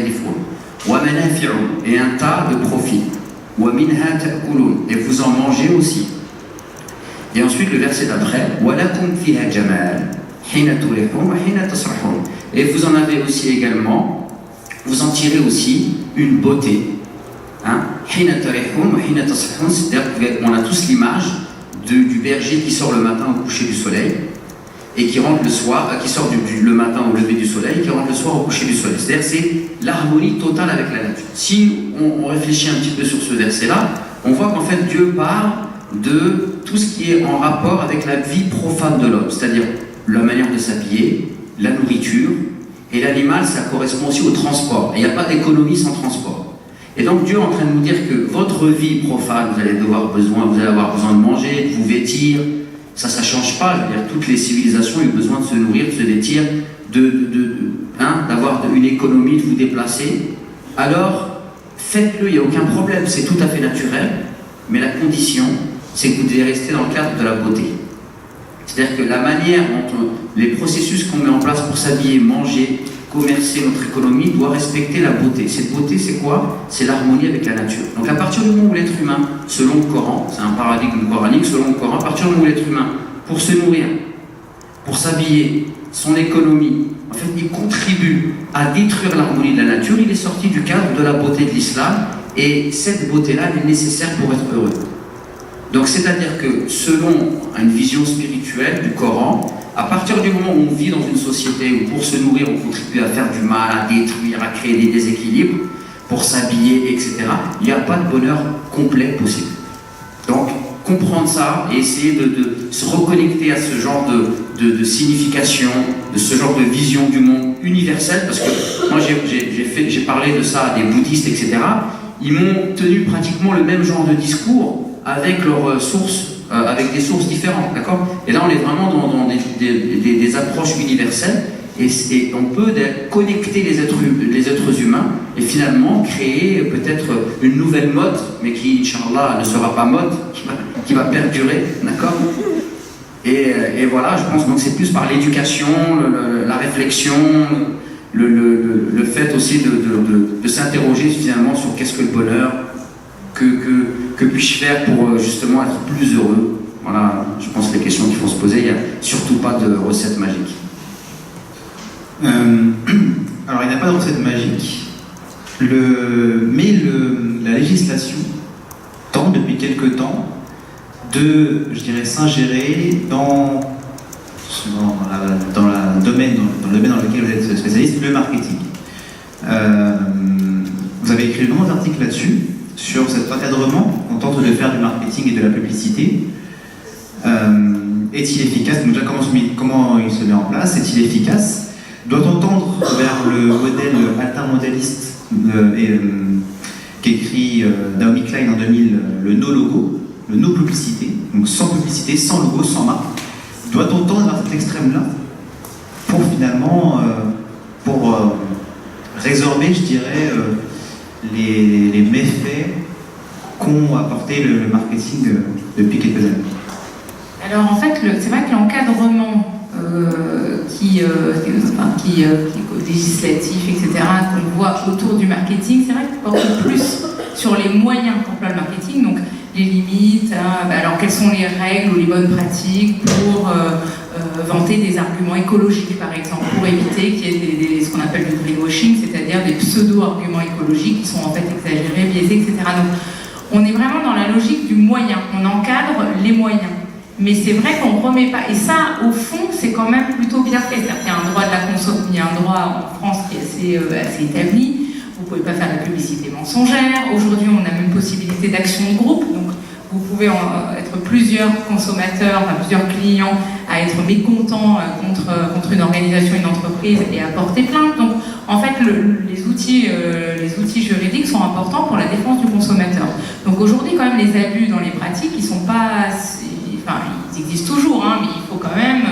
un tas de profits. Et vous en mangez aussi. Et ensuite le verset d'après, et vous en avez aussi également, vous en tirez aussi une beauté. Hein? C'est-à-dire qu'on a tous l'image du berger qui sort le matin au coucher du soleil et qui rentre le soir, qui sort le matin au lever du soleil et qui rentre le soir au coucher du soleil. C'est-à-dire que c'est l'harmonie totale avec la nature. Si on réfléchit un petit peu sur ce verset-là, on voit qu'en fait Dieu parle de tout ce qui est en rapport avec la vie profane de l'homme, c'est-à-dire la manière de s'habiller, la nourriture, et l'animal, ça correspond aussi au transport. Et il n'y a pas d'économie sans transport. Et donc Dieu est en train de nous dire que votre vie profane, vous allez avoir besoin de manger, de vous vêtir, ça ne change pas. Je veux dire, toutes les civilisations ont eu besoin de se nourrir, de se vêtir, d'avoir une économie, de vous déplacer. Alors, faites-le, il n'y a aucun problème, c'est tout à fait naturel, mais la condition, c'est que vous devez rester dans le cadre de la beauté. C'est-à-dire que la manière dont les processus qu'on met en place pour s'habiller, manger, commercer notre économie doit respecter la beauté. Cette beauté, c'est quoi? C'est l'harmonie avec la nature. Donc à partir du moment où l'être humain, selon le Coran, c'est un paradigme coranique, selon le Coran, à partir du moment où l'être humain, pour se nourrir, pour s'habiller, son économie, en fait, il contribue à détruire l'harmonie de la nature, il est sorti du cadre de la beauté de l'islam, et cette beauté-là, elle est nécessaire pour être heureux. Donc c'est-à-dire que selon une vision spirituelle du Coran, à partir du moment où on vit dans une société où pour se nourrir on contribue à faire du mal, à détruire, à créer des déséquilibres, pour s'habiller, etc., il n'y a pas de bonheur complet possible. Donc comprendre ça et essayer de se reconnecter à ce genre de signification, de ce genre de vision du monde universel, parce que moi j'ai parlé de ça à des bouddhistes, etc. Ils m'ont tenu pratiquement le même genre de discours avec leurs sources, avec des sources différentes, d'accord? Et là on est vraiment dans des approches universelles et on peut connecter les êtres humains et finalement créer peut-être une nouvelle mode, mais qui, Inch'Allah, ne sera pas mode, qui va perdurer, d'accord? Et voilà, je pense donc c'est plus par l'éducation, la réflexion, le fait aussi de s'interroger finalement sur qu'est-ce que le bonheur, que puis-je faire pour justement être plus heureux. Voilà, je pense que les questions qu'il faut se poser, il n'y a surtout pas de recette magique. Alors il n'y a pas de recette magique, mais la législation tente depuis quelque temps de, je dirais, s'ingérer dans le domaine dans lequel vous êtes spécialiste, le marketing. Vous avez écrit de nombreux articles là-dessus, sur cet encadrement qu'on tente de faire du marketing et de la publicité. Est-il efficace? Donc déjà, comment il se met en place? Est-il efficace? Doit-on tendre vers le modèle altermondialiste qu'écrit Naomi Klein en 2000, le no-logo, le no-publicité, donc sans publicité, sans logo, sans marque? Doit-on tendre vers cet extrême-là pour finalement résorber, je dirais, les méfaits qu'ont apporté le marketing depuis quelques années? Alors en fait, c'est vrai que l'encadrement législatif, etc., qu'on voit autour du marketing, c'est vrai qu'il porte plus sur les moyens qu'emploie le marketing, donc les limites, alors quelles sont les règles ou les bonnes pratiques pour vanter des arguments écologiques, par exemple, pour éviter qu'il y ait ce qu'on appelle du greenwashing, c'est-à-dire des pseudo-arguments écologiques qui sont en fait exagérés, biaisés, etc. Donc on est vraiment dans la logique du moyen, on encadre les moyens. Mais c'est vrai qu'on ne remet pas, et ça, au fond, c'est quand même plutôt bien fait. C'est-à-dire qu'il y a un droit de la consommation, il y a un droit en France qui est assez établi. Vous ne pouvez pas faire de la publicité mensongère. Aujourd'hui, on a même possibilité d'action de groupe. Donc, vous pouvez être plusieurs consommateurs, enfin, plusieurs clients à être mécontents contre une organisation, une entreprise et à porter plainte. Donc, en fait, les outils juridiques sont importants pour la défense du consommateur. Donc, aujourd'hui, quand même, les abus dans les pratiques, ils sont pas... Enfin, ils existent toujours, hein, mais il faut quand même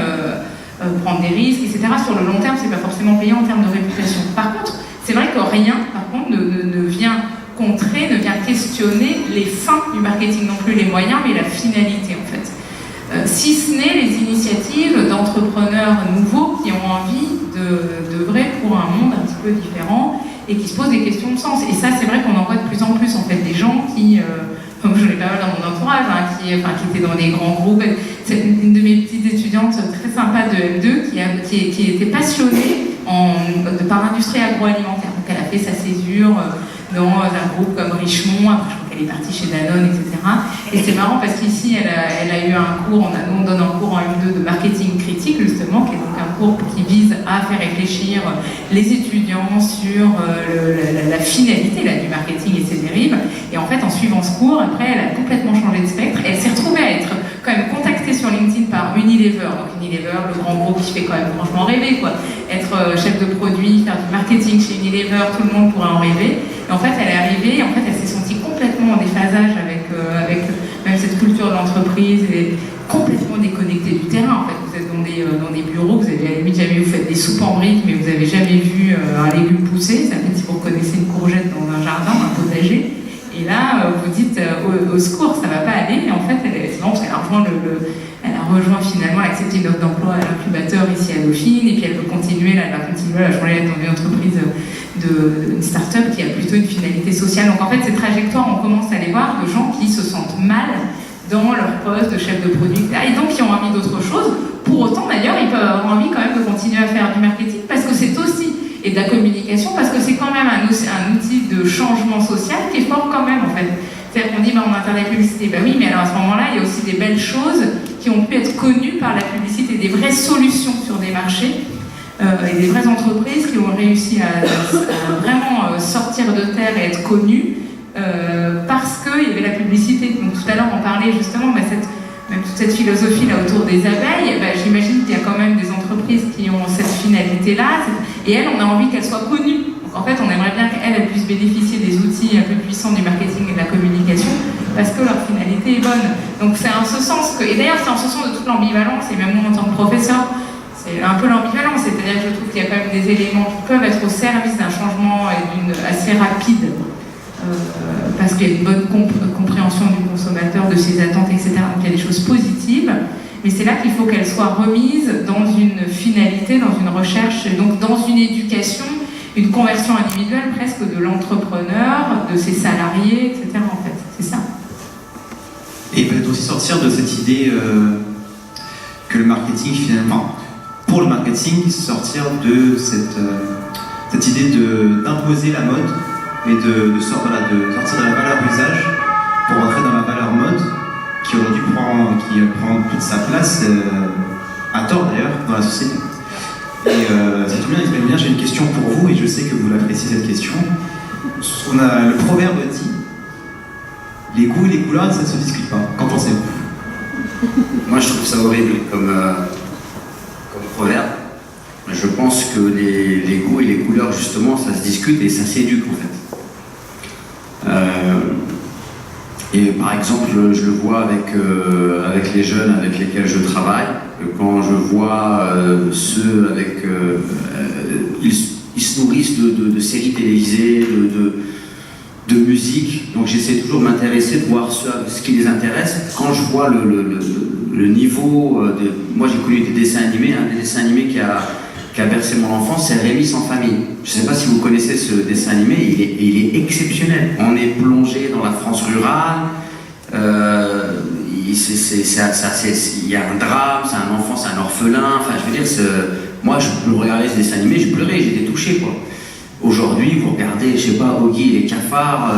prendre des risques, etc. Sur le long terme, c'est pas forcément payant en termes de réputation. Par contre, c'est vrai que rien, par contre, ne vient contrer, ne vient questionner les fins du marketing, non plus les moyens, mais la finalité, en fait. Si ce n'est les initiatives d'entrepreneurs nouveaux qui ont envie d'œuvrer pour un monde un petit peu différent et qui se posent des questions de sens. Et ça, c'est vrai qu'on en voit de plus en plus, en fait, des gens qui... comme je l'ai pas mal dans mon entourage, qui étaient dans des grands groupes. C'est une de mes petites étudiantes très sympa de L2 qui était passionnée par l'industrie agroalimentaire. Donc elle a fait sa césure dans un groupe comme Richemont, après je crois qu'elle est partie chez Danone, etc. Et c'est marrant parce qu'ici elle a eu un cours, on donne un cours en M2 de marketing critique justement, qui est donc un cours qui vise à faire réfléchir les étudiants sur la finalité du marketing et ses dérives. Et en fait, en suivant ce cours, après, elle a complètement changé de spectre. Elle s'est retrouvée à être quand même contactée sur LinkedIn par Unilever. Donc Unilever, le grand groupe qui fait quand même franchement rêver, quoi. Être chef de produit, faire du marketing chez Unilever, tout le monde pourrait en rêver. Et en fait, elle est arrivée, et en fait, elle s'est sentie complètement en déphasage avec même cette culture de l'entreprise et complètement déconnectée du terrain. En fait, vous êtes dans des bureaux, vous avez à la limite jamais vu, vous faites des soupes en briques, mais vous n'avez jamais vu un légume pousser. Ça fait si vous reconnaissez une courgette dans un jardin, un potager. Et là, vous dites au secours, ça ne va pas aller. Et en fait, c'est marrant parce qu'elle a rejoint finalement, elle a accepté une offre d'emploi à l'incubateur ici à Dauphine. Et puis elle veut continuer, elle va continuer la journée dans une entreprise une start-up qui a plutôt une finalité sociale. Donc en fait, ces trajectoires, on commence à les voir de gens qui se sentent mal dans leur poste de chef de produit, etc. Et donc qui ont envie d'autre chose. Pour autant, d'ailleurs, ils peuvent avoir envie quand même de continuer à faire du marketing parce que c'est aussi, et de la communication, parce que c'est quand même un outil de changement social qui est fort quand même, en fait. C'est-à-dire qu'on dit, on interdit la publicité. Ben oui, mais alors à ce moment-là, il y a aussi des belles choses qui ont pu être connues par la publicité, des vraies solutions sur des marchés, et des vraies entreprises qui ont réussi à vraiment sortir de terre et être connues parce qu'il y avait la publicité. Donc tout à l'heure on parlait justement, même toute cette philosophie là autour des abeilles, j'imagine qu'il y a quand même des entreprises qui ont cette finalité-là, et elles, on a envie qu'elles soient connues. Donc en fait, on aimerait bien qu'elles puissent bénéficier des outils un peu puissants du marketing et de la communication, parce que leur finalité est bonne. Donc c'est en ce sens que, et d'ailleurs c'est en ce sens de toute l'ambivalence, et même moi en tant que professeur, c'est un peu l'ambivalence, c'est-à-dire que je trouve qu'il y a quand même des éléments qui peuvent être au service d'un changement et d'une assez rapide, parce qu'il y a une bonne compréhension du consommateur, de ses attentes, etc. Donc il y a des choses positives, mais c'est là qu'il faut qu'elles soient remises dans une finalité, dans une recherche, donc dans une éducation, une conversion individuelle presque de l'entrepreneur, de ses salariés, etc. En fait, c'est ça. Et peut-être aussi sortir de cette idée que le marketing, finalement, pour le marketing, sortir de cette idée d'imposer la mode et de sortir de la valeur usage pour entrer dans la valeur mode qui aujourd'hui prend toute sa place, à tort d'ailleurs, dans la société. Et ça tombe bien, j'ai une question pour vous et je sais que vous l'appréciez cette question. Le proverbe dit les goûts et les couleurs, ça ne se discute pas. Qu'en pensez-vous? Moi je trouve ça horrible comme proverbe. Je pense que les goûts et les couleurs justement ça se discute et ça s'éduque en fait. Et par exemple, je le vois avec les jeunes avec lesquels je travaille. Quand je vois ceux avec... ils se nourrissent de séries télévisées, de musique. Donc j'essaie toujours de m'intéresser, de voir ce qui les intéresse. Quand je vois le niveau de... Moi j'ai connu des dessins animés, un des dessins animés qui a bercé mon enfance, c'est Rémi sans famille. Je ne sais pas si vous connaissez ce dessin animé, il est exceptionnel. On est plongé dans la France rurale, il y a un drame, c'est un enfant, c'est un orphelin, enfin je veux dire, moi je regardais ce dessin animé, j'ai pleuré, j'étais touché quoi. Aujourd'hui, vous regardez, je sais pas, Oggy et les cafards,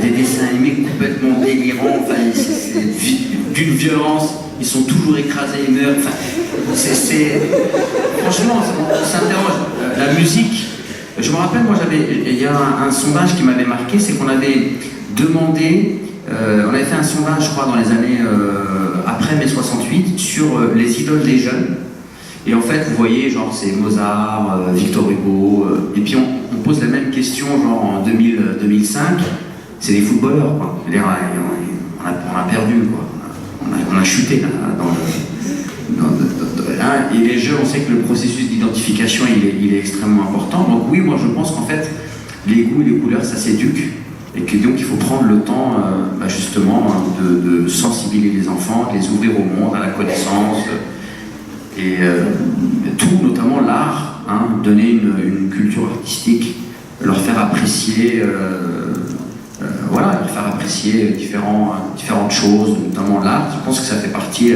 des dessins animés complètement délirants, enfin, c'est d'une violence, ils sont toujours écrasés, ils meurent, enfin, franchement, ça m'interroge. La musique, je me rappelle, moi il y a un sondage qui m'avait marqué, c'est qu'on avait demandé, on avait fait un sondage, je crois, dans les années après mai 68, sur les idoles des jeunes. Et en fait, vous voyez, genre, c'est Mozart, Victor Hugo, et puis on pose la même question, genre, en 2005, c'est des footballeurs, quoi. On a perdu, quoi. On a chuté, là, et les jeux, on sait que le processus d'identification, il est extrêmement important. Donc oui, moi, je pense qu'en fait, les goûts et les couleurs, ça s'éduque, et que donc, il faut prendre le temps, justement, de sensibiliser les enfants, de les ouvrir au monde, à la connaissance, et tout, notamment l'art, hein, donner une culture artistique, leur faire apprécier, leur faire apprécier différentes choses, notamment l'art. Je pense que ça fait partie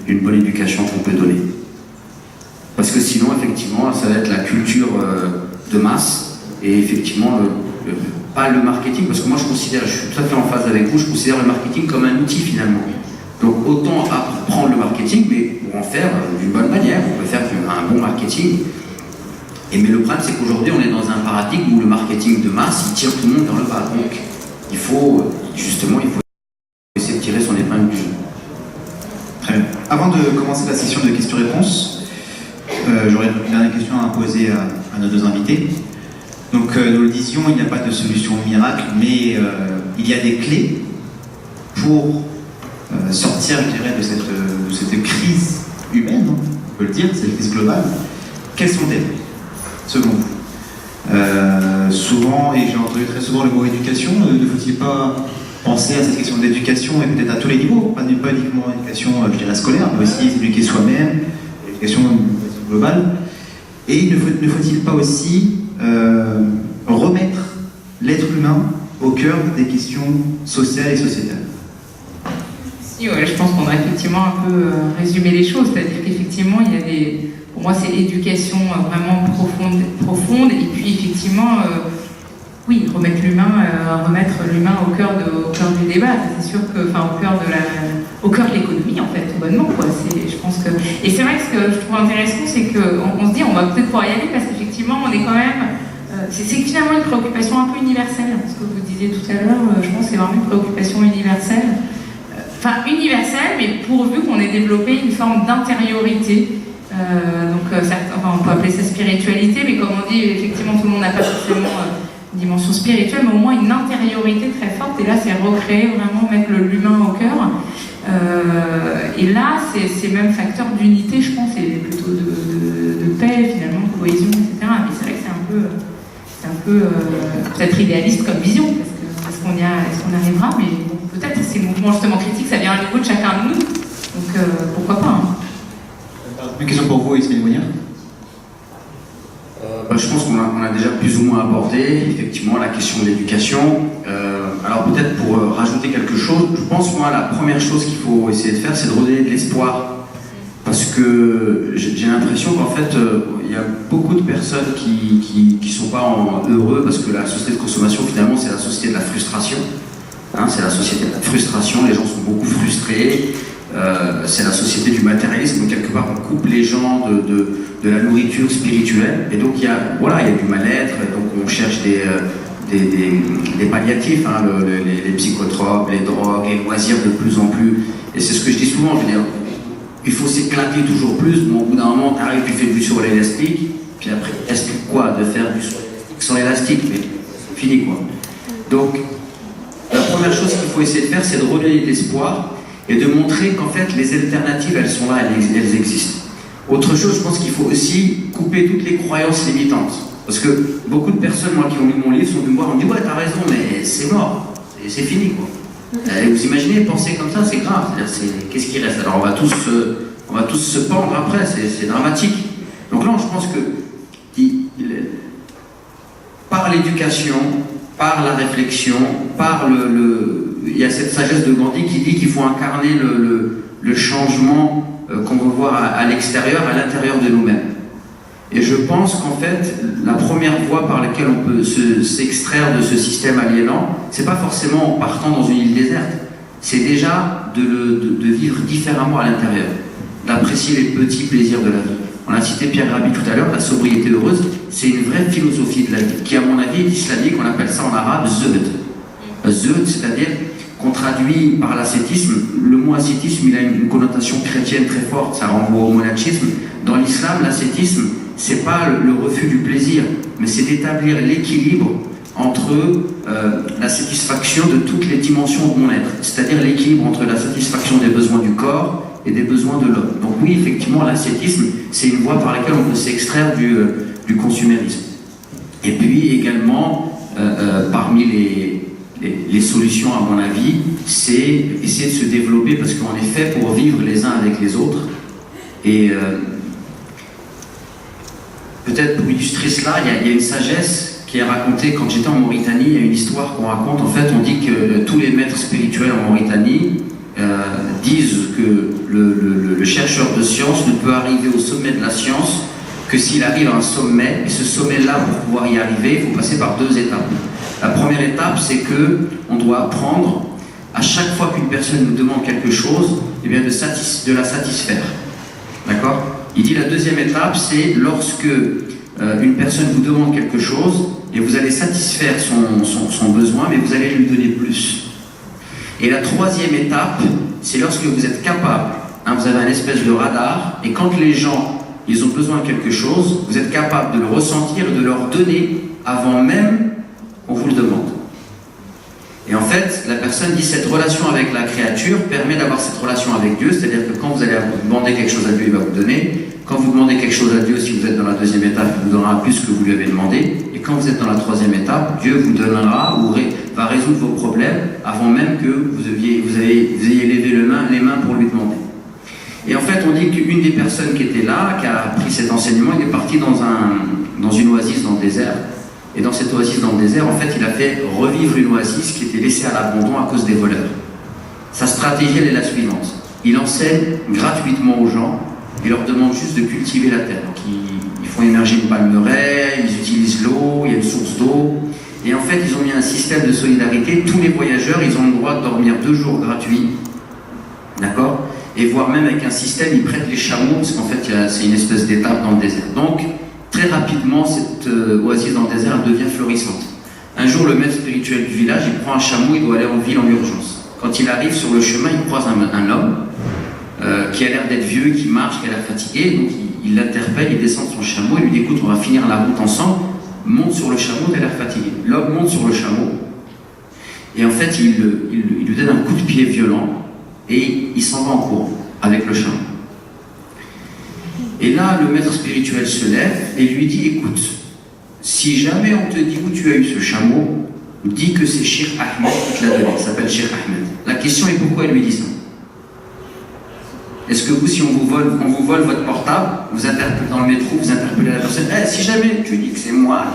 d'une bonne éducation qu'on peut donner. Parce que sinon, effectivement, ça va être la culture de masse, et effectivement, pas le marketing, parce que moi je suis tout à fait en phase avec vous, je considère le marketing comme un outil finalement. Donc autant apprendre le marketing, mais pour en faire d'une bonne manière, on peut faire un bon marketing. Mais le problème, c'est qu'aujourd'hui, on est dans un paradigme où le marketing de masse, il tire tout le monde vers le bas. Donc il faut essayer de tirer son épingle du jeu. Très bien. Avant de commencer la session de questions-réponses, j'aurais une dernière question à poser à nos deux invités. Donc nous le disions, il n'y a pas de solution miracle, mais il y a des clés pour sortir, je dirais, de cette crise humaine, on peut le dire, cette crise globale. Quelles sont-elles, selon vous? Souvent, et j'ai entendu très souvent le mot éducation, ne faut-il pas penser à cette question d'éducation, et peut-être à tous les niveaux, pas uniquement l'éducation, je dirais, scolaire, mais aussi s'éduquer soi-même, l'éducation globale. Et ne faut-il pas aussi remettre l'être humain au cœur des questions sociales et sociétales? Si, ouais, je pense qu'on a effectivement un peu résumé les choses, c'est-à-dire qu'effectivement, il y a pour moi, c'est éducation vraiment profonde, et puis effectivement, oui, remettre l'humain au cœur du débat, c'est sûr que, enfin, au cœur de l'économie, en fait, tout bonnement, quoi. Je pense que, et c'est vrai que ce que je trouve intéressant, c'est qu'on se dit, on va peut-être pouvoir y aller, parce qu'effectivement, on est quand même c'est finalement une préoccupation un peu universelle, ce que vous disiez tout à l'heure, je pense que c'est vraiment une préoccupation universelle. Enfin, universelle, mais pourvu qu'on ait développé une forme d'intériorité. On peut appeler ça spiritualité, mais comme on dit, effectivement, tout le monde n'a pas forcément une dimension spirituelle, mais au moins une intériorité très forte. Et là, c'est recréer, vraiment mettre l'humain au cœur. Et là, c'est même facteur d'unité, je pense, et plutôt de paix, finalement, de cohésion, etc. Mais c'est vrai que c'est un peu peut-être idéaliste comme vision, parce qu'on arrivera, mais bon, peut-être ces mouvements justement critiques, ça vient à niveau de chacun de nous, donc pourquoi pas. Hein. Une question pour vous, Ismaël Mounier. Je pense qu'on a déjà plus ou moins abordé effectivement la question de l'éducation. Alors peut-être pour rajouter quelque chose, je pense moi la première chose qu'il faut essayer de faire, c'est de redonner de l'espoir. Parce que j'ai l'impression qu'en fait, il y a beaucoup de personnes qui sont pas heureux, parce que la société de consommation, finalement, c'est la société de la frustration. Hein, c'est la société de la frustration, les gens sont beaucoup frustrés. C'est la société du matérialisme, donc quelque part on coupe les gens de la nourriture spirituelle, et donc il y a du mal-être, et donc on cherche des palliatifs, hein, les psychotropes, les drogues, les loisirs de plus en plus, et c'est ce que je dis souvent, je veux dire, il faut s'éclater toujours plus, bon, au bout d'un moment t'arrives, tu fais du saut à l'élastique, puis après, explique quoi de faire du saut à l'élastique sans élastique, mais c'est fini quoi. Donc la première chose qu'il faut essayer de faire, c'est de redonner de l'espoir, et de montrer qu'en fait les alternatives elles sont là, elles existent. Autre chose, je pense qu'il faut aussi couper toutes les croyances limitantes. Parce que beaucoup de personnes, moi, qui ont lu mon livre, sont venues me voir, on me dit ouais, t'as raison, mais c'est mort, c'est fini quoi. Et vous imaginez, penser comme ça, c'est grave. Qu'est-ce qui reste? Alors on va tous se pendre après, c'est dramatique. Donc là, je pense que par l'éducation, par la réflexion, par il y a cette sagesse de Gandhi qui dit qu'il faut incarner le changement qu'on veut voir à l'extérieur, à l'intérieur de nous-mêmes. Et je pense qu'en fait, la première voie par laquelle on peut s'extraire de ce système aliénant, c'est pas forcément en partant dans une île déserte, c'est déjà de vivre différemment à l'intérieur, d'apprécier les petits plaisirs de la vie. On a cité Pierre Rabhi tout à l'heure, la sobriété heureuse, c'est une vraie philosophie de la vie, qui à mon avis est islamique, on appelle ça en arabe zuhd. Zuhd, c'est-à-dire qu'on traduit par l'ascétisme. Le mot ascétisme, il a une connotation chrétienne très forte, ça renvoie au monachisme. Dans l'islam, l'ascétisme, c'est pas le refus du plaisir, mais c'est d'établir l'équilibre entre la satisfaction de toutes les dimensions de mon être, c'est-à-dire l'équilibre entre la satisfaction des besoins du corps et des besoins de l'homme. Donc oui, effectivement, l'ascétisme, c'est une voie par laquelle on peut s'extraire du consumérisme. Et puis également, parmi les solutions, à mon avis, c'est essayer de se développer, parce qu'on est fait pour vivre les uns avec les autres. Et peut-être pour illustrer cela, il y a une sagesse qui est racontée quand j'étais en Mauritanie. Il y a une histoire qu'on raconte. En fait, on dit que tous les maîtres spirituels en Mauritanie disent que le chercheur de science ne peut arriver au sommet de la science que s'il arrive à un sommet, et ce sommet-là, pour pouvoir y arriver, il faut passer par 2 étapes. La première étape, c'est qu'on doit apprendre, à chaque fois qu'une personne nous demande quelque chose, eh bien de la satisfaire. D'accord? Il dit la deuxième étape, c'est lorsque une personne vous demande quelque chose, et vous allez satisfaire son besoin, mais vous allez lui donner plus. Et la troisième étape, c'est lorsque vous êtes capable, hein, vous avez un espèce de radar, et quand les gens ils ont besoin de quelque chose, vous êtes capable de le ressentir et de leur donner avant même qu'on vous le demande. Et en fait, la personne dit cette relation avec la créature permet d'avoir cette relation avec Dieu, c'est-à-dire que quand vous allez demander quelque chose à Dieu, il va vous donner. Quand vous demandez quelque chose à Dieu, si vous êtes dans la deuxième étape, il vous donnera plus que vous lui avez demandé. Et quand vous êtes dans la troisième étape, Dieu vous donnera ou va résoudre vos problèmes avant même que vous ayez levé les mains pour lui demander. Et en fait, on dit qu'une des personnes qui était là, qui a pris cet enseignement, il est parti dans une oasis dans le désert. Et dans cette oasis dans le désert, en fait, il a fait revivre une oasis qui était laissée à l'abandon à cause des voleurs. Sa stratégie, elle est la suivante. Il enseigne gratuitement aux gens, il leur demande juste de cultiver la terre. Donc, ils font émerger une palmeraie, ils utilisent l'eau, il y a une source d'eau. Et en fait, ils ont mis un système de solidarité. Tous les voyageurs, ils ont le droit de dormir 2 jours gratuits. D'accord ? Et voire même avec un système, ils prêtent les chameaux, parce qu'en fait, c'est une espèce d'étape dans le désert. Donc, très rapidement, cette oasis dans le désert elle devient florissante. Un jour, le maître spirituel du village, il prend un chameau, il doit aller en ville en urgence. Quand il arrive sur le chemin, il croise un homme qui a l'air d'être vieux, qui marche, qui a l'air fatigué, donc il l'interpelle, il descend de son chameau, il lui dit écoute, on va finir la route ensemble, monte sur le chameau, tu as l'air fatigué. L'homme monte sur le chameau, et en fait, il lui donne un coup de pied violent, et il s'en va en courant avec le chameau. Et là, le maître spirituel se lève et lui dit écoute, si jamais on te dit où tu as eu ce chameau, dis que c'est Cheikh Ahmed qui te l'a donné, il s'appelle Cheikh Ahmed. La question est pourquoi il lui dit ça? Est-ce que vous, si on vous vole votre portable, vous interpellez dans le métro, vous interpellez la personne, si jamais tu dis que c'est moi.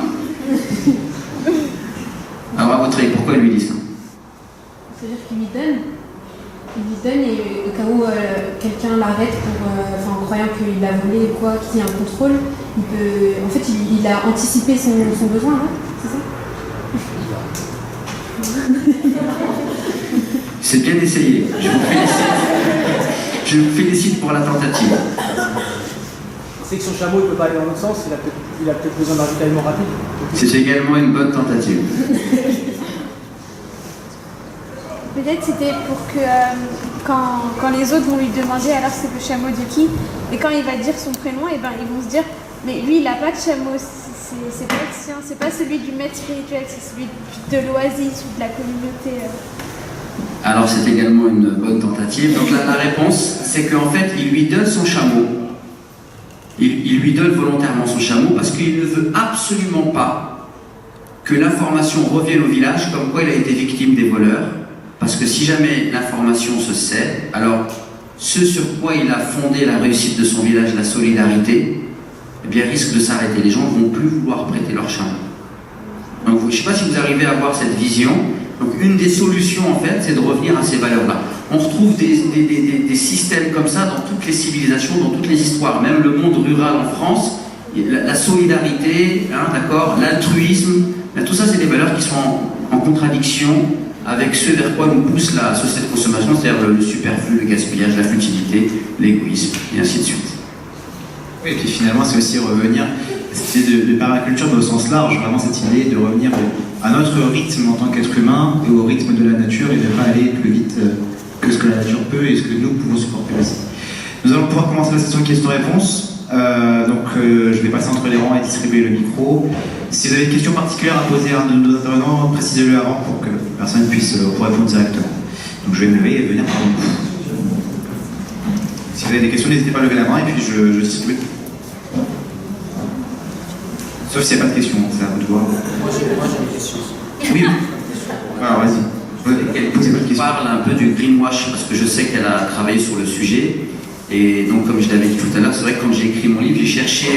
Alors à votre avis, pourquoi il lui dit ça? C'est-à-dire qu'il lui donne. Il lui donne et au cas où quelqu'un l'arrête en croyant qu'il a volé ou quoi, qu'il y a un contrôle, il peut. En fait, il a anticipé son besoin, non? C'est ça? C'est bien essayé. Je vous félicite. Je vous félicite pour la tentative. C'est que son chameau ne peut pas aller dans l'autre sens, il a peut-être besoin d'un ravitaillement rapide. C'est également une bonne tentative. Peut-être c'était pour que quand les autres vont lui demander alors c'est le chameau de qui, et quand il va dire son prénom, et ben ils vont se dire mais lui il n'a pas de chameau, c'est pas le sien, c'est pas celui du maître spirituel, c'est celui de l'oasis ou de la communauté. Alors c'est également une bonne tentative. Donc la réponse, c'est qu'en fait, il lui donne son chameau. Il lui donne volontairement son chameau parce qu'il ne veut absolument pas que l'information revienne au village comme quoi il a été victime des voleurs. Parce que si jamais l'information se sait, alors ce sur quoi il a fondé la réussite de son village, la solidarité, eh bien risque de s'arrêter. Les gens ne vont plus vouloir prêter leur chameau. Donc je ne sais pas si vous arrivez à avoir cette vision. Donc une des solutions en fait, c'est de revenir à ces valeurs-là. On retrouve des systèmes comme ça dans toutes les civilisations, dans toutes les histoires, même le monde rural en France, la solidarité, d'accord, l'altruisme, tout ça c'est des valeurs qui sont en contradiction avec ce vers quoi nous pousse la société de consommation, c'est-à-dire le superflu, le gaspillage, la futilité, l'égoïsme, et ainsi de suite. Oui, et puis finalement c'est aussi revenir, c'est de permaculture dans le sens large, vraiment cette idée de revenir à notre rythme en tant qu'être humain et au rythme de la nature et de ne pas aller plus vite que ce que la nature peut et ce que nous pouvons supporter aussi. Nous allons pouvoir commencer la session de questions-réponses. Je vais passer entre les rangs et distribuer le micro. Si vous avez une question particulière à poser à un de nos intervenants, précisez-le avant pour que personne puisse vous répondre directement. Donc je vais me lever et venir parmi vous. Si vous avez des questions, n'hésitez pas à lever la main et puis je distribue. Sauf s'il n'y a pas de questions, c'est à vous de voir. Moi j'ai une question. Oui. Alors vas-y. Elle parle un peu du greenwash parce que je sais qu'elle a travaillé sur le sujet. Et donc, comme je l'avais dit tout à l'heure, c'est vrai que quand j'ai écrit mon livre, j'ai cherché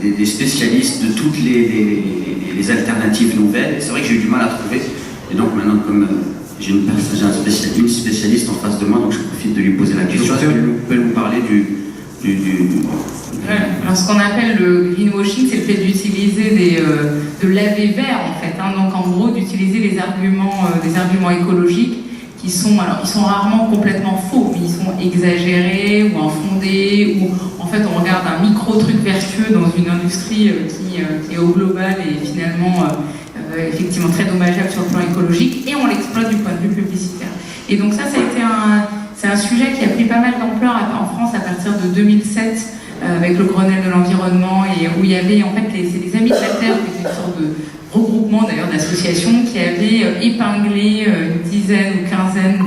des spécialistes de toutes les alternatives nouvelles. C'est vrai que j'ai eu du mal à trouver. Et donc maintenant, comme j'ai une spécialiste en face de moi, donc je profite de lui poser la question. Est-ce qu'elle peut nous parler Alors, ce qu'on appelle le greenwashing, c'est le fait d'utiliser de laver vert en fait. Donc en gros, d'utiliser des arguments écologiques qui sont, alors ils sont rarement complètement faux, mais ils sont exagérés ou infondés, ou en fait on regarde un micro-truc vertueux dans une industrie qui est au global et finalement effectivement très dommageable sur le plan écologique, et on l'exploite du point de vue publicitaire. Et donc ça a été c'est un sujet qui a pris pas mal d'ampleur en France à partir de 2007, avec le Grenelle de l'environnement, et où il y avait en fait c'est les Amis de la Terre, qui étaient une sorte de regroupement d'ailleurs d'associations qui avaient épinglé une dizaine ou quinzaine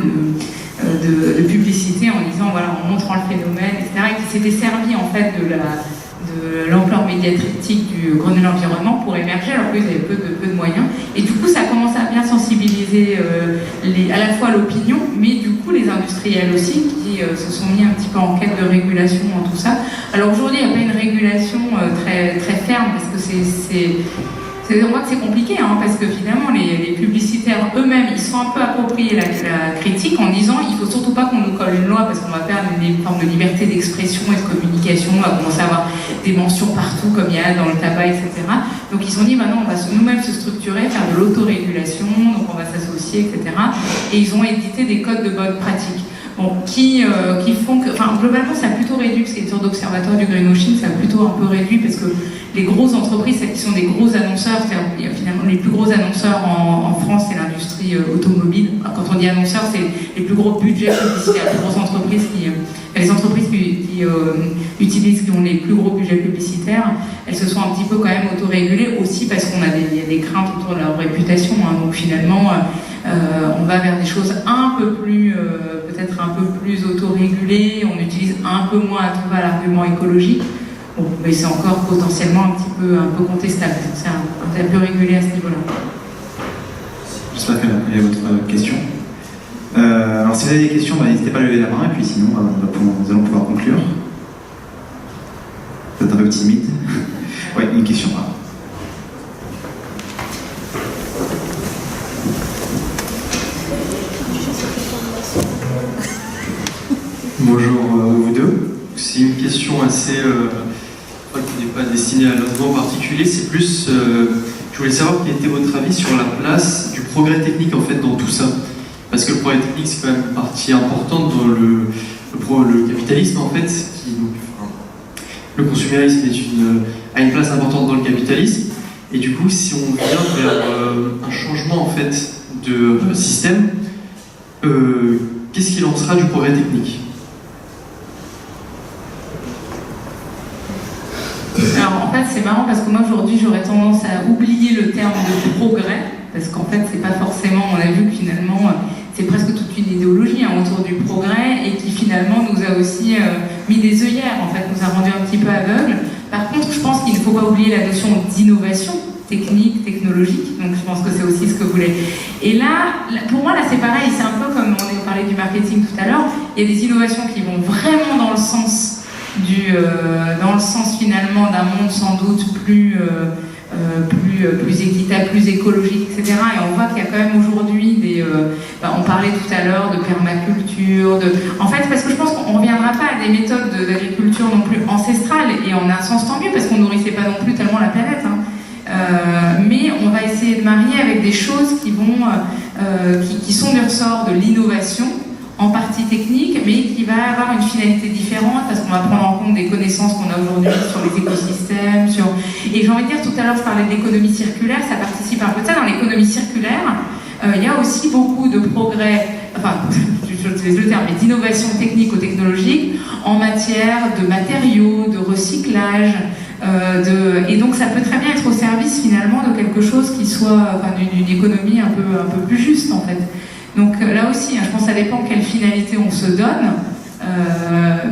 de publicités en disant voilà, en montrant le phénomène, etc., et qui s'étaient servis en fait de l'ampleur médiatique du Grenelle de l'environnement pour émerger, alors qu'ils avaient peu de moyens. Et du coup, ça a commencé à bien sensibiliser à la fois l'opinion, mais du coup les industriels aussi, qui se sont mis un petit peu en quête de régulation dans tout ça. Alors aujourd'hui, il n'y a pas une régulation très, très ferme, parce que on voit que c'est compliqué, parce que finalement les publicitaires eux-mêmes, ils sont un peu appropriés la critique en disant il faut surtout pas qu'on nous colle une loi parce qu'on va perdre une forme de liberté d'expression et de communication, on va commencer à avoir des mentions partout comme il y a dans le tabac, etc. Donc ils se sont dit maintenant on va nous-mêmes se structurer, faire de l'autorégulation, donc on va s'associer, etc. Et ils ont édité des codes de bonne pratique. bon, qui font que, enfin, globalement, ça a plutôt réduit, parce qu'il y a une sorte d'observatoire du greenwashing, ça a plutôt un peu réduit, parce que les grosses entreprises, celles qui sont des gros annonceurs, c'est-à-dire finalement les plus gros annonceurs en France, c'est l'industrie automobile. Enfin, quand on dit annonceurs, c'est les plus gros budgets publicitaires, les grosses entreprises les entreprises qui utilisent, qui ont les plus gros budgets publicitaires, elles se sont un petit peu quand même autorégulées aussi parce qu'il y a des craintes autour de leur réputation. Hein. Donc finalement, on va vers des choses un peu plus, peut-être un peu plus autorégulées, on utilise un peu moins à tout va l'argument écologique. Bon, mais c'est encore potentiellement un peu contestable. C'est un peu régulé à ce niveau-là. J'espère que vous avez votre question. Alors si vous avez des questions, n'hésitez pas à lever la main, et puis sinon nous allons pouvoir conclure. Vous êtes un peu timide. Oui, une question. Bonjour vous deux. C'est une question assez qui n'est pas destinée à l'autre en particulier. C'est plus, je voulais savoir quel était votre avis sur la place du progrès technique en fait dans tout ça. Parce que le progrès technique, c'est quand même une partie importante dans le capitalisme, en fait. Le consumérisme a une place importante dans le capitalisme. Et du coup, si on vient vers un changement, en fait, de système, qu'est-ce qu'il en sera du progrès technique ? Alors, en fait, c'est marrant parce que moi, aujourd'hui, j'aurais tendance à oublier le terme de progrès. Parce qu'en fait, c'est pas forcément... On a vu que finalement... c'est presque toute une idéologie autour du progrès et qui finalement nous a aussi mis des œillères, en fait, nous a rendu un petit peu aveugles. Par contre, je pense qu'il ne faut pas oublier la notion d'innovation technique, technologique, donc je pense que c'est aussi ce que vous voulez. Et là, pour moi, là c'est pareil, c'est un peu comme on parlait du marketing tout à l'heure, il y a des innovations qui vont vraiment dans le sens finalement d'un monde sans doute plus équitable, plus écologique, etc. Et on voit qu'il y a quand même aujourd'hui on parlait tout à l'heure de permaculture, en fait, parce que je pense qu'on ne reviendra pas à des méthodes d'agriculture non plus ancestrales, et en un sens tant mieux, parce qu'on ne nourrissait pas non plus tellement la planète. Mais on va essayer de marier avec des choses qui sont du ressort de l'innovation, en partie technique, mais qui va avoir une finalité différente parce qu'on va prendre en compte des connaissances qu'on a aujourd'hui sur les écosystèmes, et j'ai envie de dire, tout à l'heure je parlais de l'économie circulaire, ça participe un peu de ça. Dans l'économie circulaire, il y a aussi beaucoup de progrès, enfin, j'utilise le terme, mais d'innovation technico-technologique en matière de matériaux, de recyclage, et donc ça peut très bien être au service finalement de quelque chose qui soit, d'une économie un peu plus juste en fait. Donc là aussi, je pense que ça dépend quelle finalité on se donne,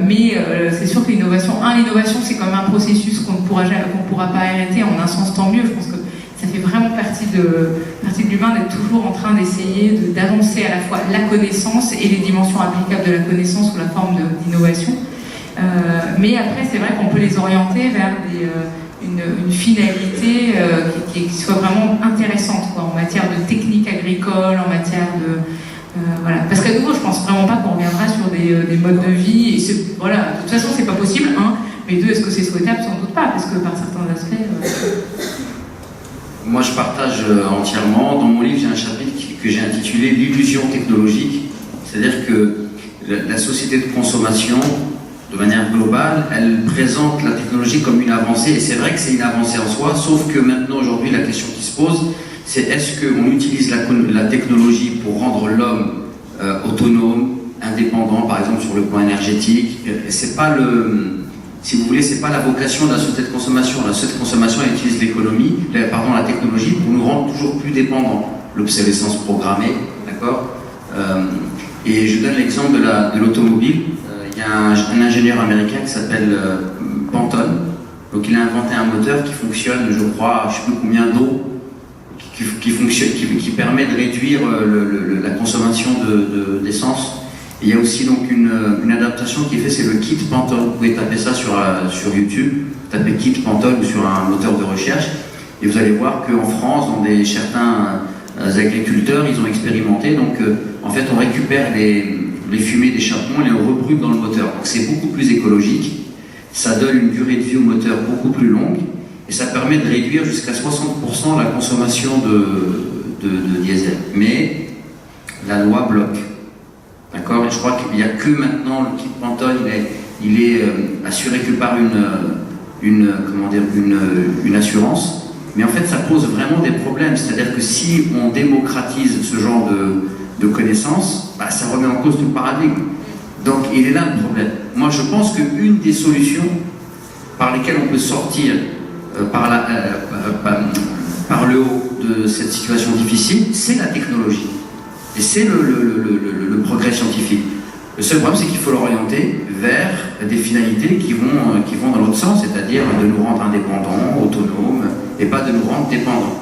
mais c'est sûr que l'innovation c'est comme un processus qu'on ne pourra pas arrêter en un sens, tant mieux. Je pense que ça fait vraiment partie de l'humain d'être toujours en train d'essayer d'avancer à la fois la connaissance et les dimensions applicables de la connaissance sous la forme d'innovation. Mais après, c'est vrai qu'on peut les orienter vers une finalité qui soit vraiment intéressante, en matière de technique agricole, en matière de... voilà. Parce qu'à nouveau, je pense vraiment pas qu'on reviendra sur des modes de vie, et voilà, de toute façon, c'est pas possible, mais deux, est-ce que c'est souhaitable? Sans doute pas, parce que par certains aspects... Moi, je partage entièrement. Dans mon livre, j'ai un chapitre que j'ai intitulé « L'illusion technologique ». C'est-à-dire que la société de consommation, de manière globale, elle présente la technologie comme une avancée, et c'est vrai que c'est une avancée en soi, sauf que maintenant, aujourd'hui, la question qui se pose, c'est est-ce qu'on utilise la technologie pour rendre l'homme autonome, indépendant, par exemple sur le plan énergétique. C'est pas si vous voulez, c'est pas la vocation de la société de consommation. La société de consommation, elle utilise la technologie pour nous rendre toujours plus dépendants. L'obsolescence programmée, d'accord. Et je donne l'exemple de l'automobile. Il y a un ingénieur américain qui s'appelle Pantone. Donc il a inventé un moteur qui fonctionne, je crois, je ne sais plus combien d'eau, qui permet de réduire la consommation d'essence. Il y a aussi donc une adaptation qui est faite, c'est le kit Pantone. Vous pouvez taper ça sur YouTube, tapez kit Pantone ou sur un moteur de recherche, et vous allez voir qu'en France, dans certains agriculteurs, ils ont expérimenté. Donc en fait, on récupère les fumées d'échappement, et on les rebrûle dans le moteur. Donc c'est beaucoup plus écologique, ça donne une durée de vie au moteur beaucoup plus longue, et ça permet de réduire jusqu'à 60% la consommation de diesel. Mais la loi bloque. D'accord? Et je crois qu'il n'y a que maintenant le kit Pantone, il est assuré que par une assurance. Mais en fait, ça pose vraiment des problèmes. C'est-à-dire que si on démocratise ce genre de connaissances, bah, ça remet en cause tout le paradigme. Donc, il est là le problème. Moi, je pense qu'une des solutions par lesquelles on peut sortir par le haut de cette situation difficile, c'est la technologie. Et c'est le progrès scientifique. Le seul problème, c'est qu'il faut l'orienter vers des finalités qui vont dans l'autre sens, c'est-à-dire de nous rendre indépendants, autonomes, et pas de nous rendre dépendants.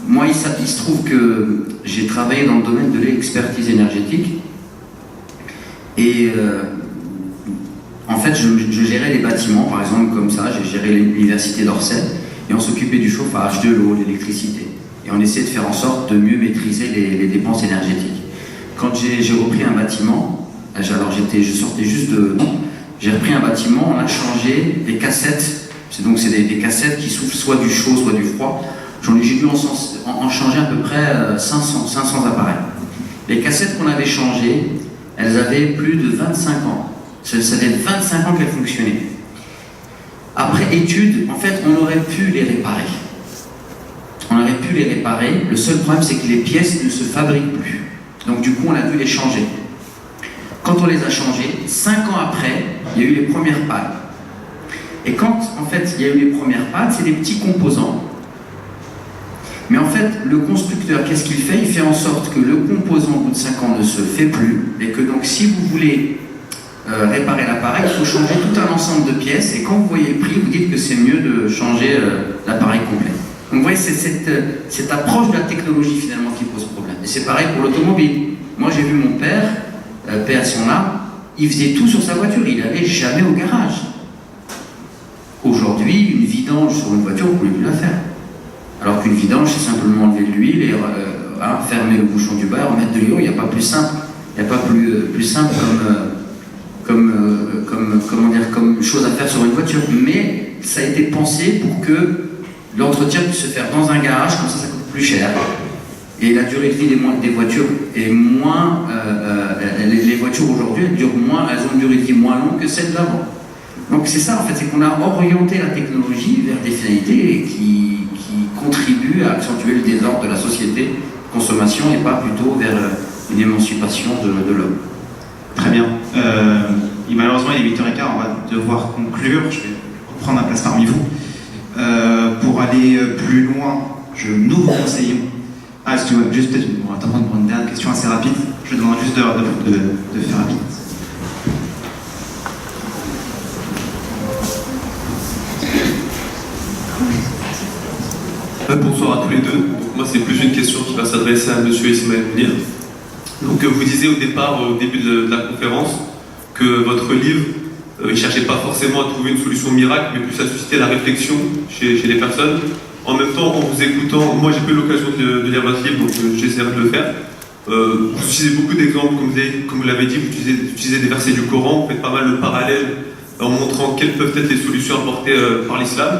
Moi, il se trouve que j'ai travaillé dans le domaine de l'expertise énergétique, et en fait, je gérais les bâtiments, par exemple, comme ça, j'ai géré l'université d'Orsay, et on s'occupait du chauffage, de l'eau, de l'électricité. Et on essayait de faire en sorte de mieux maîtriser les dépenses énergétiques. Quand j'ai repris un bâtiment, alors je sortais juste de... J'ai repris un bâtiment, on a changé des cassettes, c'est des cassettes qui souffrent soit du chaud, soit du froid. J'ai dû en changer à peu près 500 appareils. Les cassettes qu'on avait changées, elles avaient plus de 25 ans. Ça faisait 25 ans qu'elles fonctionnaient. Après étude, en fait, on aurait pu les réparer. Le seul problème, c'est que les pièces ne se fabriquent plus. Donc du coup, on a dû les changer. Quand on les a changées, 5 ans après, il y a eu les premières pannes. Et quand, en fait, il y a eu les premières pannes, c'est des petits composants. Mais en fait, le constructeur, qu'est-ce qu'il fait? Il fait en sorte que le composant, au bout de 5 ans, ne se fait plus. Et que donc, si vous voulez réparer l'appareil, il faut changer tout un ensemble de pièces. Et quand vous voyez le prix, vous dites que c'est mieux de changer l'appareil complet. Donc vous voyez, c'est cette approche de la technologie finalement qui pose problème. Et c'est pareil pour l'automobile. Moi j'ai vu mon père, paix à son âme, il faisait tout sur sa voiture, il n'allait jamais au garage. Aujourd'hui, une vidange sur une voiture, vous ne pouvez plus la faire. Alors qu'une vidange, c'est simplement enlever de l'huile et fermer le bouchon du bas, remettre de l'eau, il n'y a pas plus simple. Il n'y a pas plus simple comme chose à faire sur une voiture. Mais ça a été pensé pour que l'entretien puisse se faire dans un garage, comme ça coûte plus cher. Et la durée de vie des voitures est moins... les voitures aujourd'hui, elles ont une durée de vie moins longue que celle d'avant. Donc c'est ça en fait, c'est qu'on a orienté la technologie vers des finalités qui contribuent à accentuer le désordre de la société de consommation et pas plutôt vers une émancipation de l'homme. Très bien. Malheureusement, il est 8h15, on va devoir conclure. Je vais reprendre ma place parmi vous. Pour aller plus loin, nous vous conseillons. Excusez-moi, juste peut-être, on va attendre pour une dernière question assez rapide. Je demande juste de faire rapide. Bonsoir à tous les deux. Moi, c'est plus une question qui va s'adresser à monsieur Ismaël Mounir. Donc, vous disiez au départ, au début de la conférence, que votre livre, il ne cherchait pas forcément à trouver une solution miracle, mais plus à susciter la réflexion chez les personnes. En même temps, en vous écoutant, moi j'ai pas eu l'occasion de lire votre livre, donc j'essaierai de le faire. Vous utilisez beaucoup d'exemples, comme vous l'avez dit, vous utilisez des versets du Coran, vous faites pas mal de parallèles en montrant quelles peuvent être les solutions apportées par l'islam.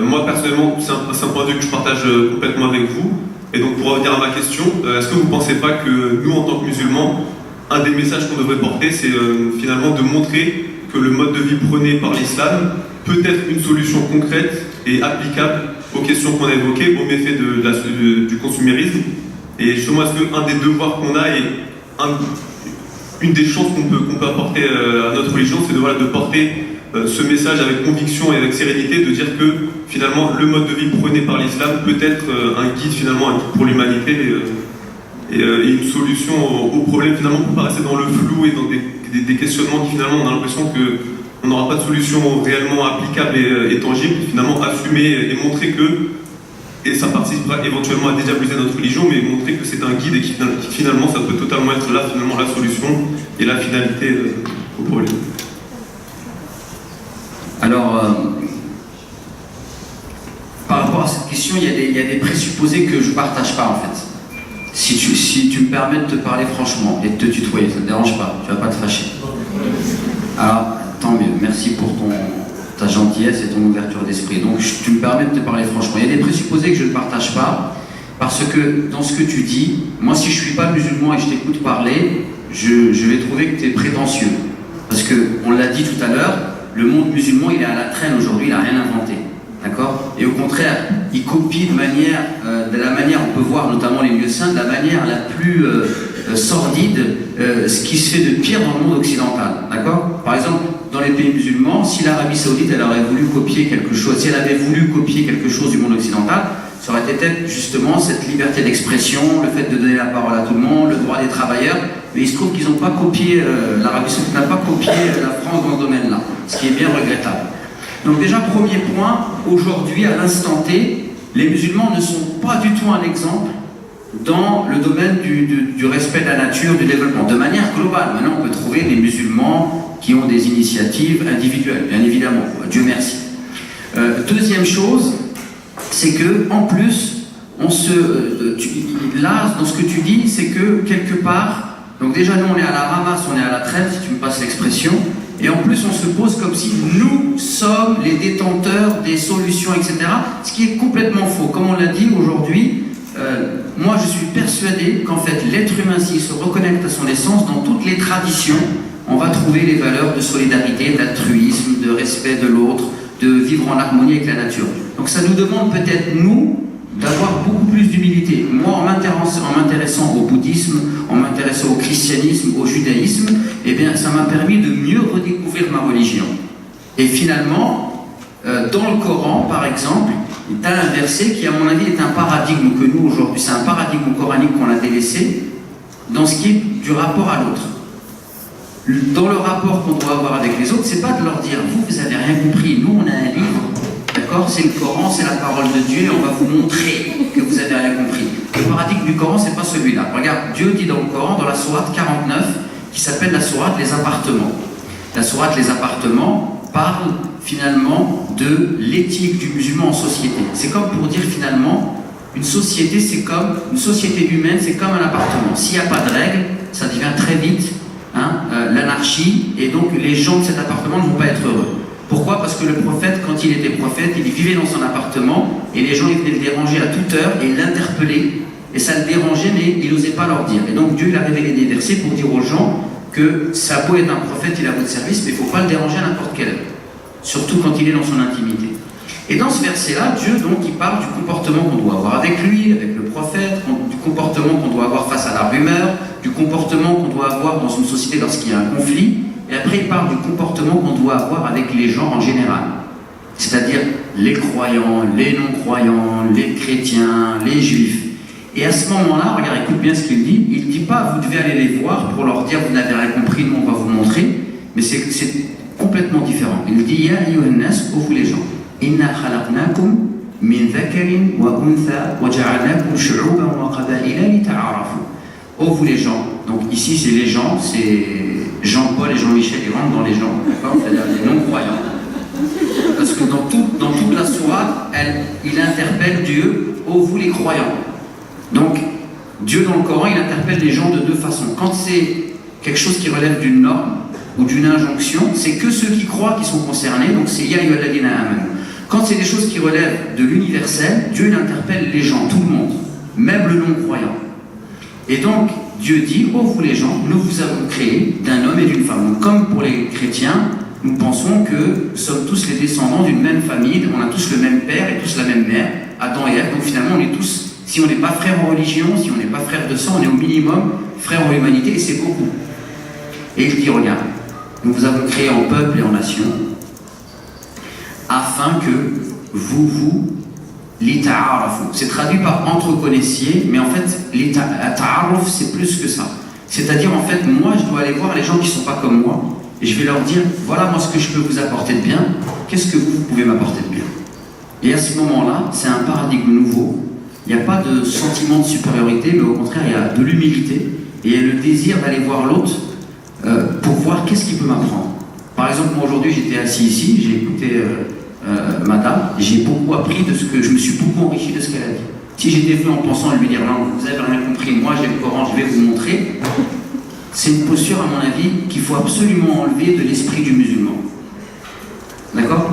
Moi personnellement, c'est un point de vue que je partage complètement avec vous. Et donc pour revenir à ma question, est-ce que vous ne pensez pas que nous, en tant que musulmans, un des messages qu'on devrait porter, c'est finalement de montrer que le mode de vie prôné par l'islam peut être une solution concrète et applicable aux questions qu'on a évoquées, aux méfaits du consumérisme. Et justement, est-ce qu'un des devoirs qu'on a et une des chances qu'on peut apporter à notre religion, c'est de porter ce message avec conviction et avec sérénité, de dire que finalement le mode de vie prôné par l'islam peut être un guide pour l'humanité et une solution aux problèmes finalement, pour pas rester dans le flou et dans des questionnements qui finalement on a l'impression qu'on n'aura pas de solution réellement applicable et tangible, finalement assumer et montrer que, et ça participera éventuellement à dédiaboliser notre religion, mais montrer que c'est un guide et qui finalement ça peut totalement être là finalement la solution et la finalité au problème. Alors, par rapport à cette question, il y a des présupposés que je ne partage pas en fait. Si tu me permets de te parler franchement et de te tutoyer, ça ne te dérange pas, tu ne vas pas te fâcher. Alors, tant mieux, merci pour ta gentillesse et ton ouverture d'esprit. Donc, tu me permets de te parler franchement. Il y a des présupposés que je ne partage pas, parce que dans ce que tu dis, moi si je ne suis pas musulman et je t'écoute parler, je vais trouver que tu es prétentieux. Parce qu'on l'a dit tout à l'heure, le monde musulman, il est à la traîne aujourd'hui, il n'a rien inventé. D'accord? Et au contraire, il copie de la manière, on peut voir notamment les lieux saints, de la manière la plus sordide, ce qui se fait de pire dans le monde occidental. D'accord? Par exemple, dans les pays musulmans, si l'Arabie Saoudite elle aurait voulu copier quelque chose, si elle avait voulu copier quelque chose du monde occidental, ça aurait été peut-être justement cette liberté d'expression, le fait de donner la parole à tout le monde, le droit des travailleurs. Mais il se trouve qu'ils n'ont pas copié, l'Arabie Saoudite n'a pas copié la France dans ce domaine-là, ce qui est bien regrettable. Donc déjà, premier point, aujourd'hui, à l'instant T, les musulmans ne sont pas du tout un exemple dans le domaine du respect de la nature, du développement, de manière globale. Maintenant, on peut trouver des musulmans qui ont des initiatives individuelles, bien évidemment, Dieu merci. Deuxième chose, c'est que en plus, là, dans ce que tu dis, c'est que quelque part, donc déjà nous on est à la ramasse, on est à la traite, si tu me passes l'expression, et en plus on se pose comme si nous sommes les détenteurs des solutions, etc. Ce qui est complètement faux. Comme on l'a dit aujourd'hui, moi je suis persuadé qu'en fait l'être humain, s'il se reconnecte à son essence, dans toutes les traditions, on va trouver les valeurs de solidarité, d'altruisme, de respect de l'autre, de vivre en harmonie avec la nature. Donc ça nous demande peut-être, nous, d'avoir beaucoup plus d'humilité. Moi, en m'intéressant au bouddhisme, en m'intéressant au christianisme, au judaïsme, eh bien, ça m'a permis de mieux redécouvrir ma religion. Et finalement, dans le Coran, par exemple, il y a un verset qui, à mon avis, est un paradigme que nous, aujourd'hui, c'est un paradigme coranique qu'on a délaissé dans ce qui est du rapport à l'autre. Dans le rapport qu'on doit avoir avec les autres, c'est pas de leur dire, vous avez rien compris, nous, on a un livre, d'accord, c'est le Coran, c'est la parole de Dieu, et on va vous montrer que vous avez rien compris. Le paradigme du Coran, c'est pas celui-là. Regarde, Dieu dit dans le Coran, dans la sourate 49, qui s'appelle la sourate Les Appartements. La sourate Les Appartements parle finalement de l'éthique du musulman en société. C'est comme pour dire finalement, une société, c'est comme, une société humaine, c'est comme un appartement. S'il n'y a pas de règles, ça devient très vite l'anarchie, et donc les gens de cet appartement ne vont pas être heureux. Pourquoi? Parce que le prophète, quand il était prophète, il vivait dans son appartement, et les gens ils venaient le déranger à toute heure, et l'interpellaient, et ça le dérangeait, mais il n'osait pas leur dire. Et donc Dieu il a révélé des versets pour dire aux gens que ça peut être un prophète, il est à votre service, mais il ne faut pas le déranger à n'importe quelle heure, surtout quand il est dans son intimité. Et dans ce verset-là, Dieu donc il parle du comportement qu'on doit avoir avec lui, avec le prophète, du comportement qu'on doit avoir face à la rumeur, du comportement qu'on doit avoir dans une société lorsqu'il y a un conflit, et après il parle du comportement qu'on doit avoir avec les gens en général, c'est-à-dire les croyants, les non-croyants, les chrétiens, les juifs. Et à ce moment-là, regarde, écoute bien ce qu'il dit, il ne dit pas vous devez aller les voir pour leur dire vous n'avez rien compris, nous on va vous montrer, mais c'est complètement différent. Il dit ya ayyuhan nas, ô vous les gens, inna khalaqnakum min dhakarin wa untha wa ja'alnakum shu'uban wa qaba'ila lita'arafu. Ô vous les gens, donc ici c'est les gens, c'est Jean-Paul et Jean-Michel, ils rentrent dans les gens, d'accord, c'est-à-dire les non-croyants. Parce que dans toute la sourate, il interpelle Dieu, ô vous les croyants. Donc, Dieu dans le Coran, il interpelle les gens de deux façons. Quand c'est quelque chose qui relève d'une norme ou d'une injonction, c'est que ceux qui croient qui sont concernés, donc c'est Ya ayyuhalladhina amanu. Quand c'est des choses qui relèvent de l'universel, Dieu il interpelle les gens, tout le monde, même le non-croyant. Et donc, Dieu dit, ô vous les gens, nous vous avons créé d'un homme et d'une femme. Donc, comme pour les chrétiens, nous pensons que nous sommes tous les descendants d'une même famille, on a tous le même père et tous la même mère, Adam et Ève, donc finalement on est tous, si on n'est pas frères en religion, si on n'est pas frères de sang, on est au minimum frères en humanité, et c'est beaucoup. Et il dit, regarde, nous vous avons créé en peuple et en nation, afin que vous lita'arafu. C'est traduit par entre-connaissiez, mais en fait, lita'aruf, c'est plus que ça. C'est-à-dire, en fait, moi, je dois aller voir les gens qui ne sont pas comme moi, et je vais leur dire, voilà moi ce que je peux vous apporter de bien, qu'est-ce que vous pouvez m'apporter de bien? Et à ce moment-là, c'est un paradigme nouveau. Il n'y a pas de sentiment de supériorité, mais au contraire, il y a de l'humilité, et il y a le désir d'aller voir l'autre pour voir qu'est-ce qu'il peut m'apprendre. Par exemple, moi aujourd'hui, j'étais assis ici, j'ai écouté madame, j'ai beaucoup appris de ce que, je me suis beaucoup enrichi de ce qu'elle a dit. Si j'étais venu en pensant à lui dire, non, vous avez rien compris, moi j'ai le Coran, je vais vous montrer, c'est une posture, à mon avis, qu'il faut absolument enlever de l'esprit du musulman. D'accord?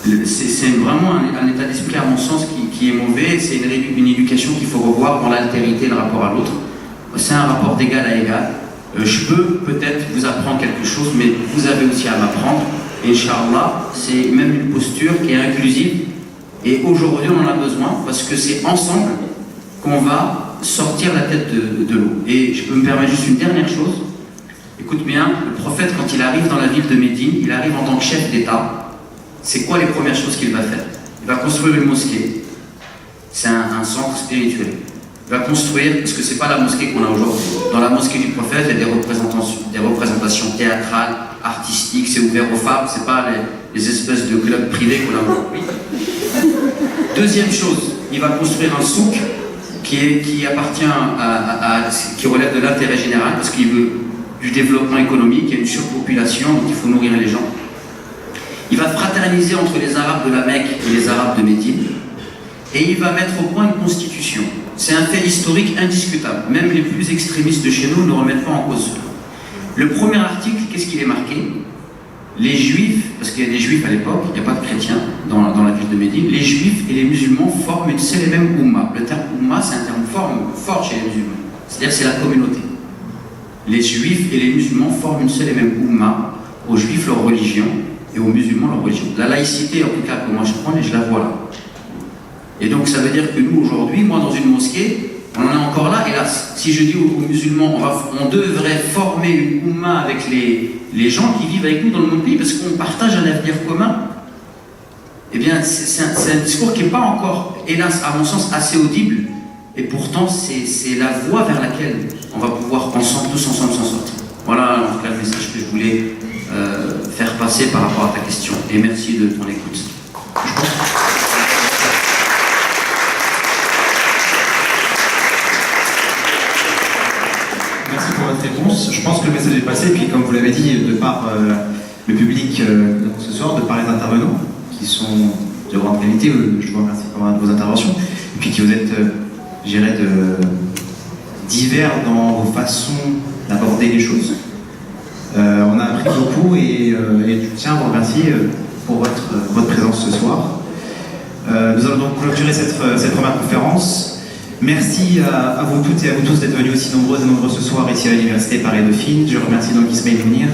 C'est vraiment un état d'esprit, à mon sens, qui est mauvais. C'est une éducation qu'il faut revoir dans l'altérité, le rapport à l'autre. C'est un rapport d'égal à égal. Je peux peut-être vous apprendre quelque chose, mais vous avez aussi à m'apprendre. Et Inch'Allah, c'est même une posture qui est inclusive. Et aujourd'hui, on en a besoin parce que c'est ensemble qu'on va sortir la tête de l'eau. Et je peux me permettre juste une dernière chose. Écoute bien, le prophète, quand il arrive dans la ville de Médine, il arrive en tant que chef d'État. C'est quoi les premières choses qu'il va faire? Il va construire une mosquée. C'est un centre spirituel. Il va construire, parce que c'est pas la mosquée qu'on a aujourd'hui. Dans la mosquée du prophète, il y a des représentations théâtrales, artistiques, c'est ouvert aux femmes, c'est pas les espèces de clubs privés qu'on a aujourd'hui. Deuxième chose, il va construire un souk qui appartient qui relève de l'intérêt général, parce qu'il veut du développement économique, il y a une surpopulation, donc il faut nourrir les gens. Il va fraterniser entre les Arabes de la Mecque et les Arabes de Médine, et il va mettre au point une constitution. C'est un fait historique indiscutable. Même les plus extrémistes de chez nous ne remettent pas en cause cela. Le premier article, qu'est-ce qu'il est marqué? Les Juifs, parce qu'il y a des Juifs à l'époque, il n'y a pas de chrétiens dans la ville de Médine, les Juifs et les musulmans forment une seule et même Oumma. Le terme Oumma, c'est un terme fort chez les musulmans. C'est-à-dire c'est la communauté. Les Juifs et les musulmans forment une seule et même Oumma. Aux Juifs, leur religion, et aux musulmans, leur religion. La laïcité, en tout cas, que moi je prends, et je la vois là. Et donc ça veut dire que nous aujourd'hui, moi dans une mosquée, on en est encore là, hélas. Si je dis aux musulmans, on devrait former une Oumma avec les gens qui vivent avec nous dans le même pays, parce qu'on partage un avenir commun, eh bien c'est un discours qui n'est pas encore, hélas, à mon sens, assez audible, et pourtant c'est la voie vers laquelle on va pouvoir ensemble, tous ensemble s'en sortir. Voilà en tout cas le message que je voulais faire passer par rapport à ta question, et merci de ton écoute. Merci pour votre réponse. Je pense que le message est passé, puis comme vous l'avez dit, de par le public ce soir, de par les intervenants, qui sont de grande qualité, je vous remercie pour vos interventions, et puis qui vous êtes, je dirais, divers dans vos façons d'aborder les choses. On a appris beaucoup et je tiens à vous remercier pour votre présence ce soir. Nous allons donc clôturer cette première conférence. Merci à vous toutes et à vous tous d'être venus aussi nombreux et nombreux ce soir ici à l'Université Paris-Dauphine. Je remercie donc Ismaël Mounir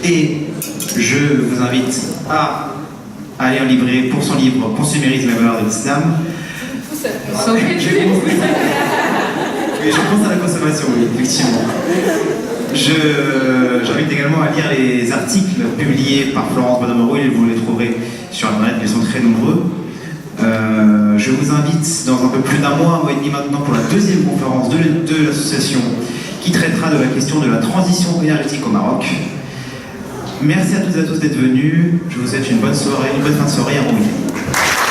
et je vous invite à aller en librairie pour son livre Consumérisme et valeurs de l'islam. Je pense à la consommation, oui, effectivement. J'invite également à lire les articles publiés par Florence Bonhomme-Roux, vous les trouverez sur Internet, ils sont très nombreux. Je vous invite dans un peu plus d'un mois et demi maintenant, pour la deuxième conférence de l'association qui traitera de la question de la transition énergétique au Maroc. Merci à toutes et à tous d'être venus. Je vous souhaite une bonne soirée, une bonne fin de soirée et un bon week-end.